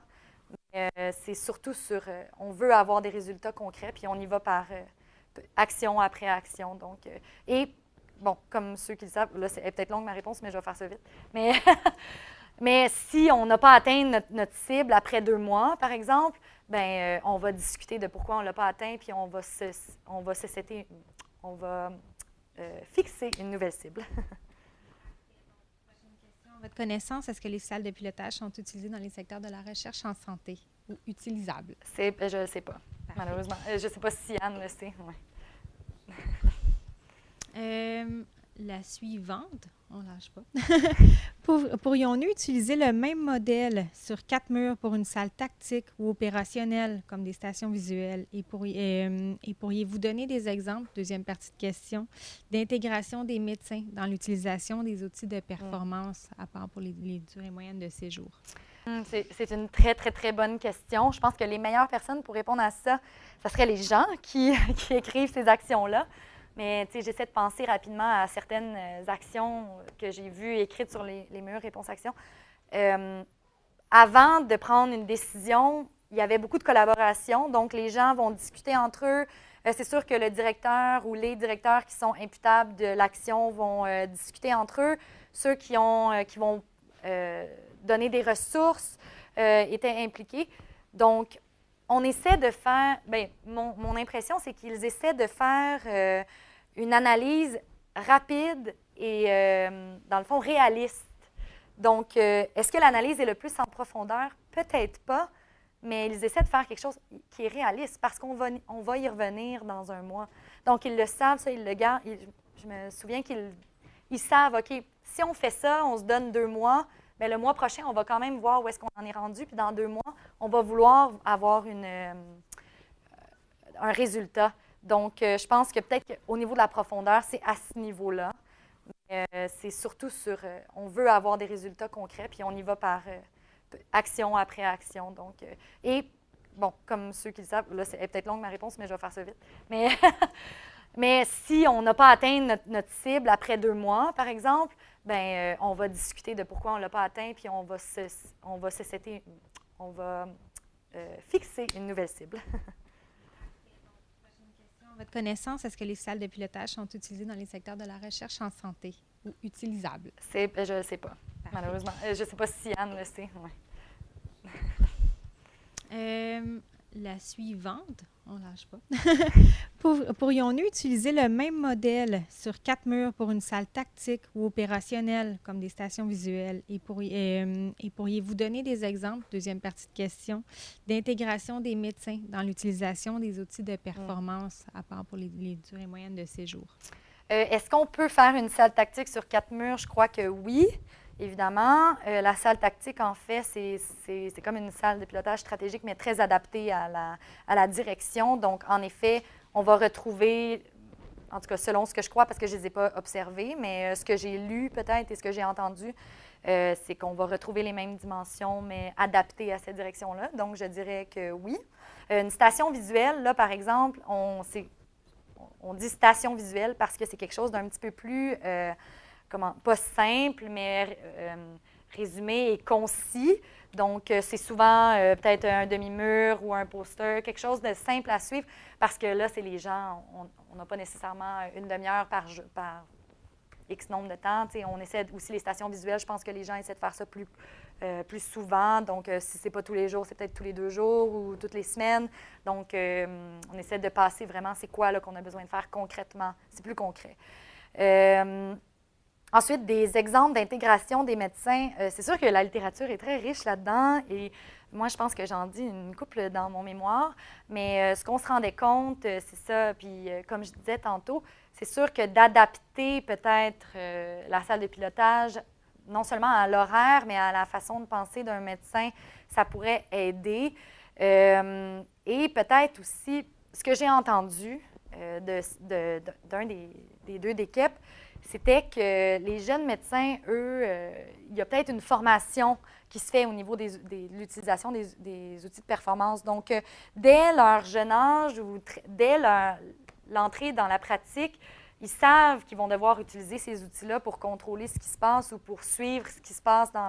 C'est surtout sur, on veut avoir des résultats concrets, puis on y va par action après action. Donc, et, bon, comme ceux qui le savent, là, c'est peut-être longue ma réponse, mais je vais faire ça vite. Mais si on n'a pas atteint notre cible après 2 mois, par exemple, bien, on va discuter de pourquoi on ne l'a pas atteint, puis on va fixer une nouvelle cible. À votre connaissance, est-ce que les salles de pilotage sont utilisées dans les secteurs de la recherche en santé ou utilisables? Je ne sais pas, malheureusement. Je ne sais pas si Anne le sait. Ouais. La suivante, on ne lâche pas. Pourrions-nous utiliser le même modèle sur 4 murs pour une salle tactique ou opérationnelle, comme des stations visuelles? Et pourriez-vous donner des exemples, deuxième partie de question, d'intégration des médecins dans l'utilisation des outils de performance, à part pour les durées moyennes de séjour? C'est une très, très, très bonne question. Je pense que les meilleures personnes pour répondre à ça, ce seraient les gens qui écrivent ces actions-là. Mais j'essaie de penser rapidement à certaines actions que j'ai vues écrites sur les murs réponse-action. Avant de prendre une décision, il y avait beaucoup de collaboration. Donc, les gens vont discuter entre eux. C'est sûr que le directeur ou les directeurs qui sont imputables de l'action vont discuter entre eux. Ceux qui vont donner des ressources étaient impliqués. Donc, on essaie de faire, mon impression, c'est qu'ils essaient de faire une analyse rapide et, dans le fond, réaliste. Donc, est-ce que l'analyse est le plus en profondeur? Peut-être pas, mais ils essaient de faire quelque chose qui est réaliste parce qu'on va y revenir dans un mois. Donc, ils le savent, ça, ils le gardent. Je me souviens qu'ils savent, OK, si on fait ça, on se donne 2 mois, bien, le mois prochain, on va quand même voir où est-ce qu'on en est rendu, puis dans 2 mois, on va vouloir avoir un résultat. Donc, je pense que peut-être qu'au niveau de la profondeur, c'est à ce niveau-là. C'est surtout sur, on veut avoir des résultats concrets, puis on y va par action après action. Donc, et, bon, comme ceux qui le savent, là, c'est peut-être longue ma réponse, mais je vais faire ça vite. Mais si on n'a pas atteint notre cible après 2 mois, par exemple, bien, on va discuter de pourquoi on ne l'a pas atteint, puis on va fixer une nouvelle cible. À votre connaissance, est-ce que les salles de pilotage sont utilisées dans les secteurs de la recherche en santé ou utilisables? Je ne sais pas, malheureusement. Je ne sais pas si Anne le sait. Ouais. La suivante, on ne lâche pas. Pourrions-nous utiliser le même modèle sur 4 murs pour une salle tactique ou opérationnelle, comme des stations visuelles? Et pourriez-vous donner des exemples, deuxième partie de question, d'intégration des médecins dans l'utilisation des outils de performance, à part pour les durées moyennes de séjour? Est-ce qu'on peut faire une salle tactique sur 4 murs? Je crois que oui. Évidemment, la salle tactique, en fait, c'est comme une salle de pilotage stratégique, mais très adaptée à la direction. Donc, en effet, on va retrouver, en tout cas selon ce que je crois, parce que je ne les ai pas observés, mais ce que j'ai lu peut-être et ce que j'ai entendu, c'est qu'on va retrouver les mêmes dimensions, mais adaptées à cette direction-là. Donc, je dirais que oui. Une station visuelle, là, par exemple, on dit station visuelle parce que c'est quelque chose d'un petit peu plus, pas simple, mais résumé et concis. Donc, c'est souvent peut-être un demi-mur ou un poster, quelque chose de simple à suivre, parce que là, c'est les gens, on n'a pas nécessairement une demi-heure par X nombre de temps. T'sais, on essaie aussi les stations visuelles, je pense que les gens essaient de faire ça plus souvent. Donc, si ce n'est pas tous les jours, c'est peut-être tous les 2 jours ou toutes les semaines. Donc, on essaie de passer vraiment c'est quoi là, qu'on a besoin de faire concrètement. C'est plus concret. Ensuite, des exemples d'intégration des médecins. C'est sûr que la littérature est très riche là-dedans et moi, je pense que j'en dis une couple dans mon mémoire. Mais ce qu'on se rendait compte, c'est ça. Puis, comme je disais tantôt, c'est sûr que d'adapter peut-être la salle de pilotage, non seulement à l'horaire, mais à la façon de penser d'un médecin, ça pourrait aider. Et peut-être aussi, ce que j'ai entendu d'un des 2 d'équipe, c'était que les jeunes médecins, eux, il y a peut-être une formation qui se fait au niveau de l'utilisation des outils de performance. Donc, dès leur jeune âge ou dès l'entrée dans la pratique, ils savent qu'ils vont devoir utiliser ces outils-là pour contrôler ce qui se passe ou pour suivre ce qui se passe dans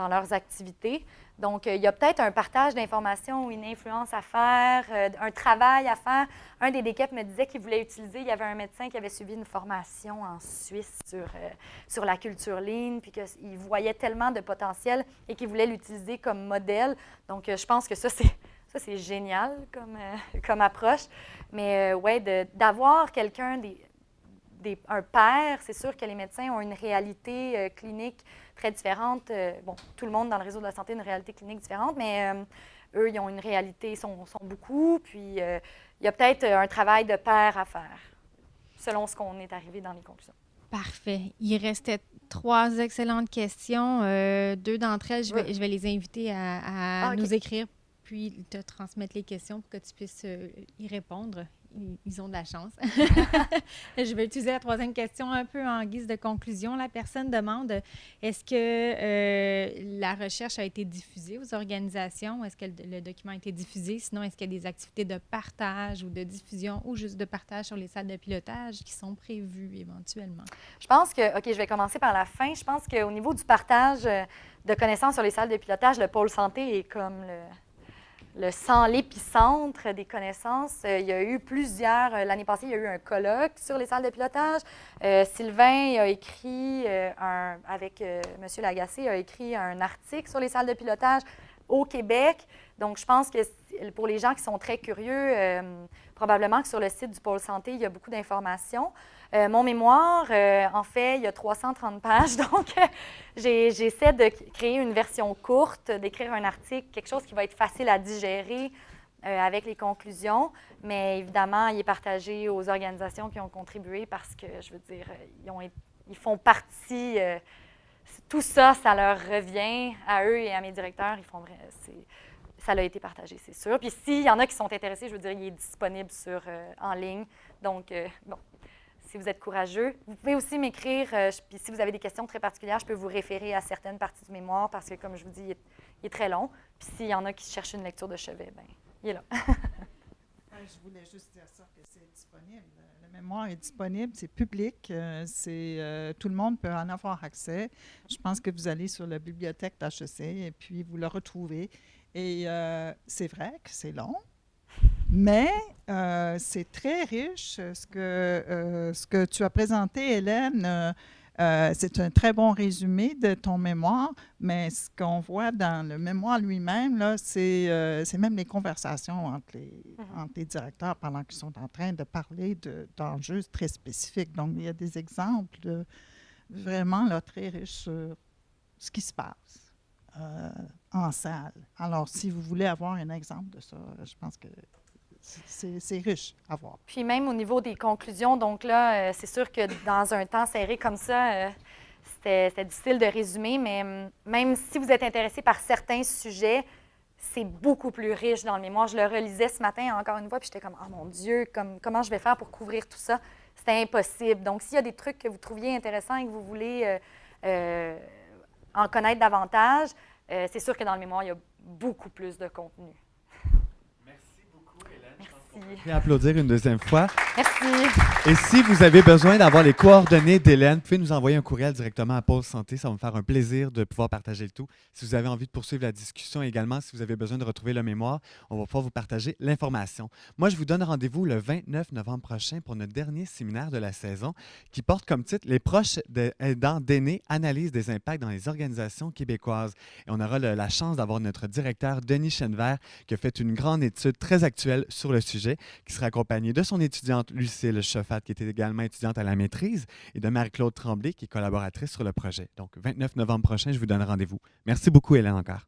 leurs activités. Donc, il y a peut-être un partage d'informations ou une influence à faire, un travail à faire. Un des équipes me disait qu'il voulait utiliser, il y avait un médecin qui avait suivi une formation en Suisse sur la culture lean, puis qu'il voyait tellement de potentiel et qu'il voulait l'utiliser comme modèle. Donc, je pense que ça, c'est génial comme approche. Mais ouais, d'avoir quelqu'un, un père, c'est sûr que les médecins ont une réalité clinique très différente. Bon, tout le monde dans le réseau de la santé a une réalité clinique différente, mais eux, ils ont une réalité, ils sont beaucoup. Puis, il y a peut-être un travail de père à faire, selon ce qu'on est arrivé dans les conclusions. Parfait. Il restait 3 excellentes questions. 2 d'entre elles, je vais les inviter à nous écrire, puis te transmettre les questions pour que tu puisses y répondre. Ils ont de la chance. Je vais utiliser la 3e question un peu en guise de conclusion. La personne demande, est-ce que la recherche a été diffusée aux organisations? Est-ce que le document a été diffusé? Sinon, est-ce qu'il y a des activités de partage ou de diffusion ou juste de partage sur les salles de pilotage qui sont prévues éventuellement? Je pense que, OK, je vais commencer par la fin. Je pense qu'au niveau du partage de connaissances sur les salles de pilotage, le pôle santé est comme l'épicentre des connaissances. Il y a eu l'année passée, il y a eu un colloque sur les salles de pilotage. Sylvain a écrit, avec M. Lagacé, a écrit un article sur les salles de pilotage au Québec. Donc, je pense que pour les gens qui sont très curieux, probablement que sur le site du pôle santé, il y a beaucoup d'informations. Mon mémoire, en fait, il y a 330 pages, donc j'essaie de créer une version courte, d'écrire un article, quelque chose qui va être facile à digérer avec les conclusions, mais évidemment, il est partagé aux organisations qui ont contribué parce que, je veux dire, ils font partie, tout ça, ça leur revient à eux et à mes directeurs, ça a été partagé, c'est sûr. Puis s'il y en a qui sont intéressés, je veux dire, il est disponible en ligne, donc, bon. Si vous êtes courageux. Vous pouvez aussi m'écrire, puis si vous avez des questions très particulières, je peux vous référer à certaines parties du mémoire parce que, comme je vous dis, il est très long. Puis s'il y en a qui cherchent une lecture de chevet, bien, il est là. Je voulais juste dire ça, que c'est disponible. Le mémoire est disponible, c'est public, tout le monde peut en avoir accès. Je pense que vous allez sur la bibliothèque d'HEC et puis vous le retrouvez. Et c'est vrai que c'est long. Mais c'est très riche. Ce que tu as présenté, Hélène, c'est un très bon résumé de ton mémoire, mais ce qu'on voit dans le mémoire lui-même, là, c'est même les conversations entre les directeurs pendant qu'ils sont en train de parler d'enjeux très spécifiques. Donc, il y a des exemples vraiment là, très riches sur ce qui se passe en salle. Alors, si vous voulez avoir un exemple de ça, je pense que c'est riche à voir. Puis même au niveau des conclusions, donc là, c'est sûr que dans un temps serré comme ça, c'était difficile de résumer, mais même si vous êtes intéressé par certains sujets, c'est beaucoup plus riche dans le mémoire. Je le relisais ce matin encore une fois, puis j'étais comme « Oh mon Dieu, comment je vais faire pour couvrir tout ça? » C'était impossible. Donc, s'il y a des trucs que vous trouviez intéressants et que vous voulez en connaître davantage, c'est sûr que dans le mémoire, il y a beaucoup plus de contenu. Merci beaucoup, Hélène. Merci. Je vais applaudir une deuxième fois. Merci. Et si vous avez besoin d'avoir les coordonnées d'Hélène, vous pouvez nous envoyer un courriel directement à Pôle Santé. Ça va me faire un plaisir de pouvoir partager le tout. Si vous avez envie de poursuivre la discussion également, si vous avez besoin de retrouver le mémoire, on va pouvoir vous partager l'information. Moi, je vous donne rendez-vous le 29 novembre prochain pour notre dernier séminaire de la saison qui porte comme titre « Les proches aidants d'aînés, analyse des impacts dans les organisations québécoises ». Et on aura la chance d'avoir notre directeur, Denis Chenevert, qui a fait une grande étude très actuelle sur le sujet, qui sera accompagné de son étudiante Lucille Cheffat, qui était également étudiante à la maîtrise, et de Marie-Claude Tremblay, qui est collaboratrice sur le projet. Donc, 29 novembre prochain, je vous donne rendez-vous. Merci beaucoup, Hélène, encore.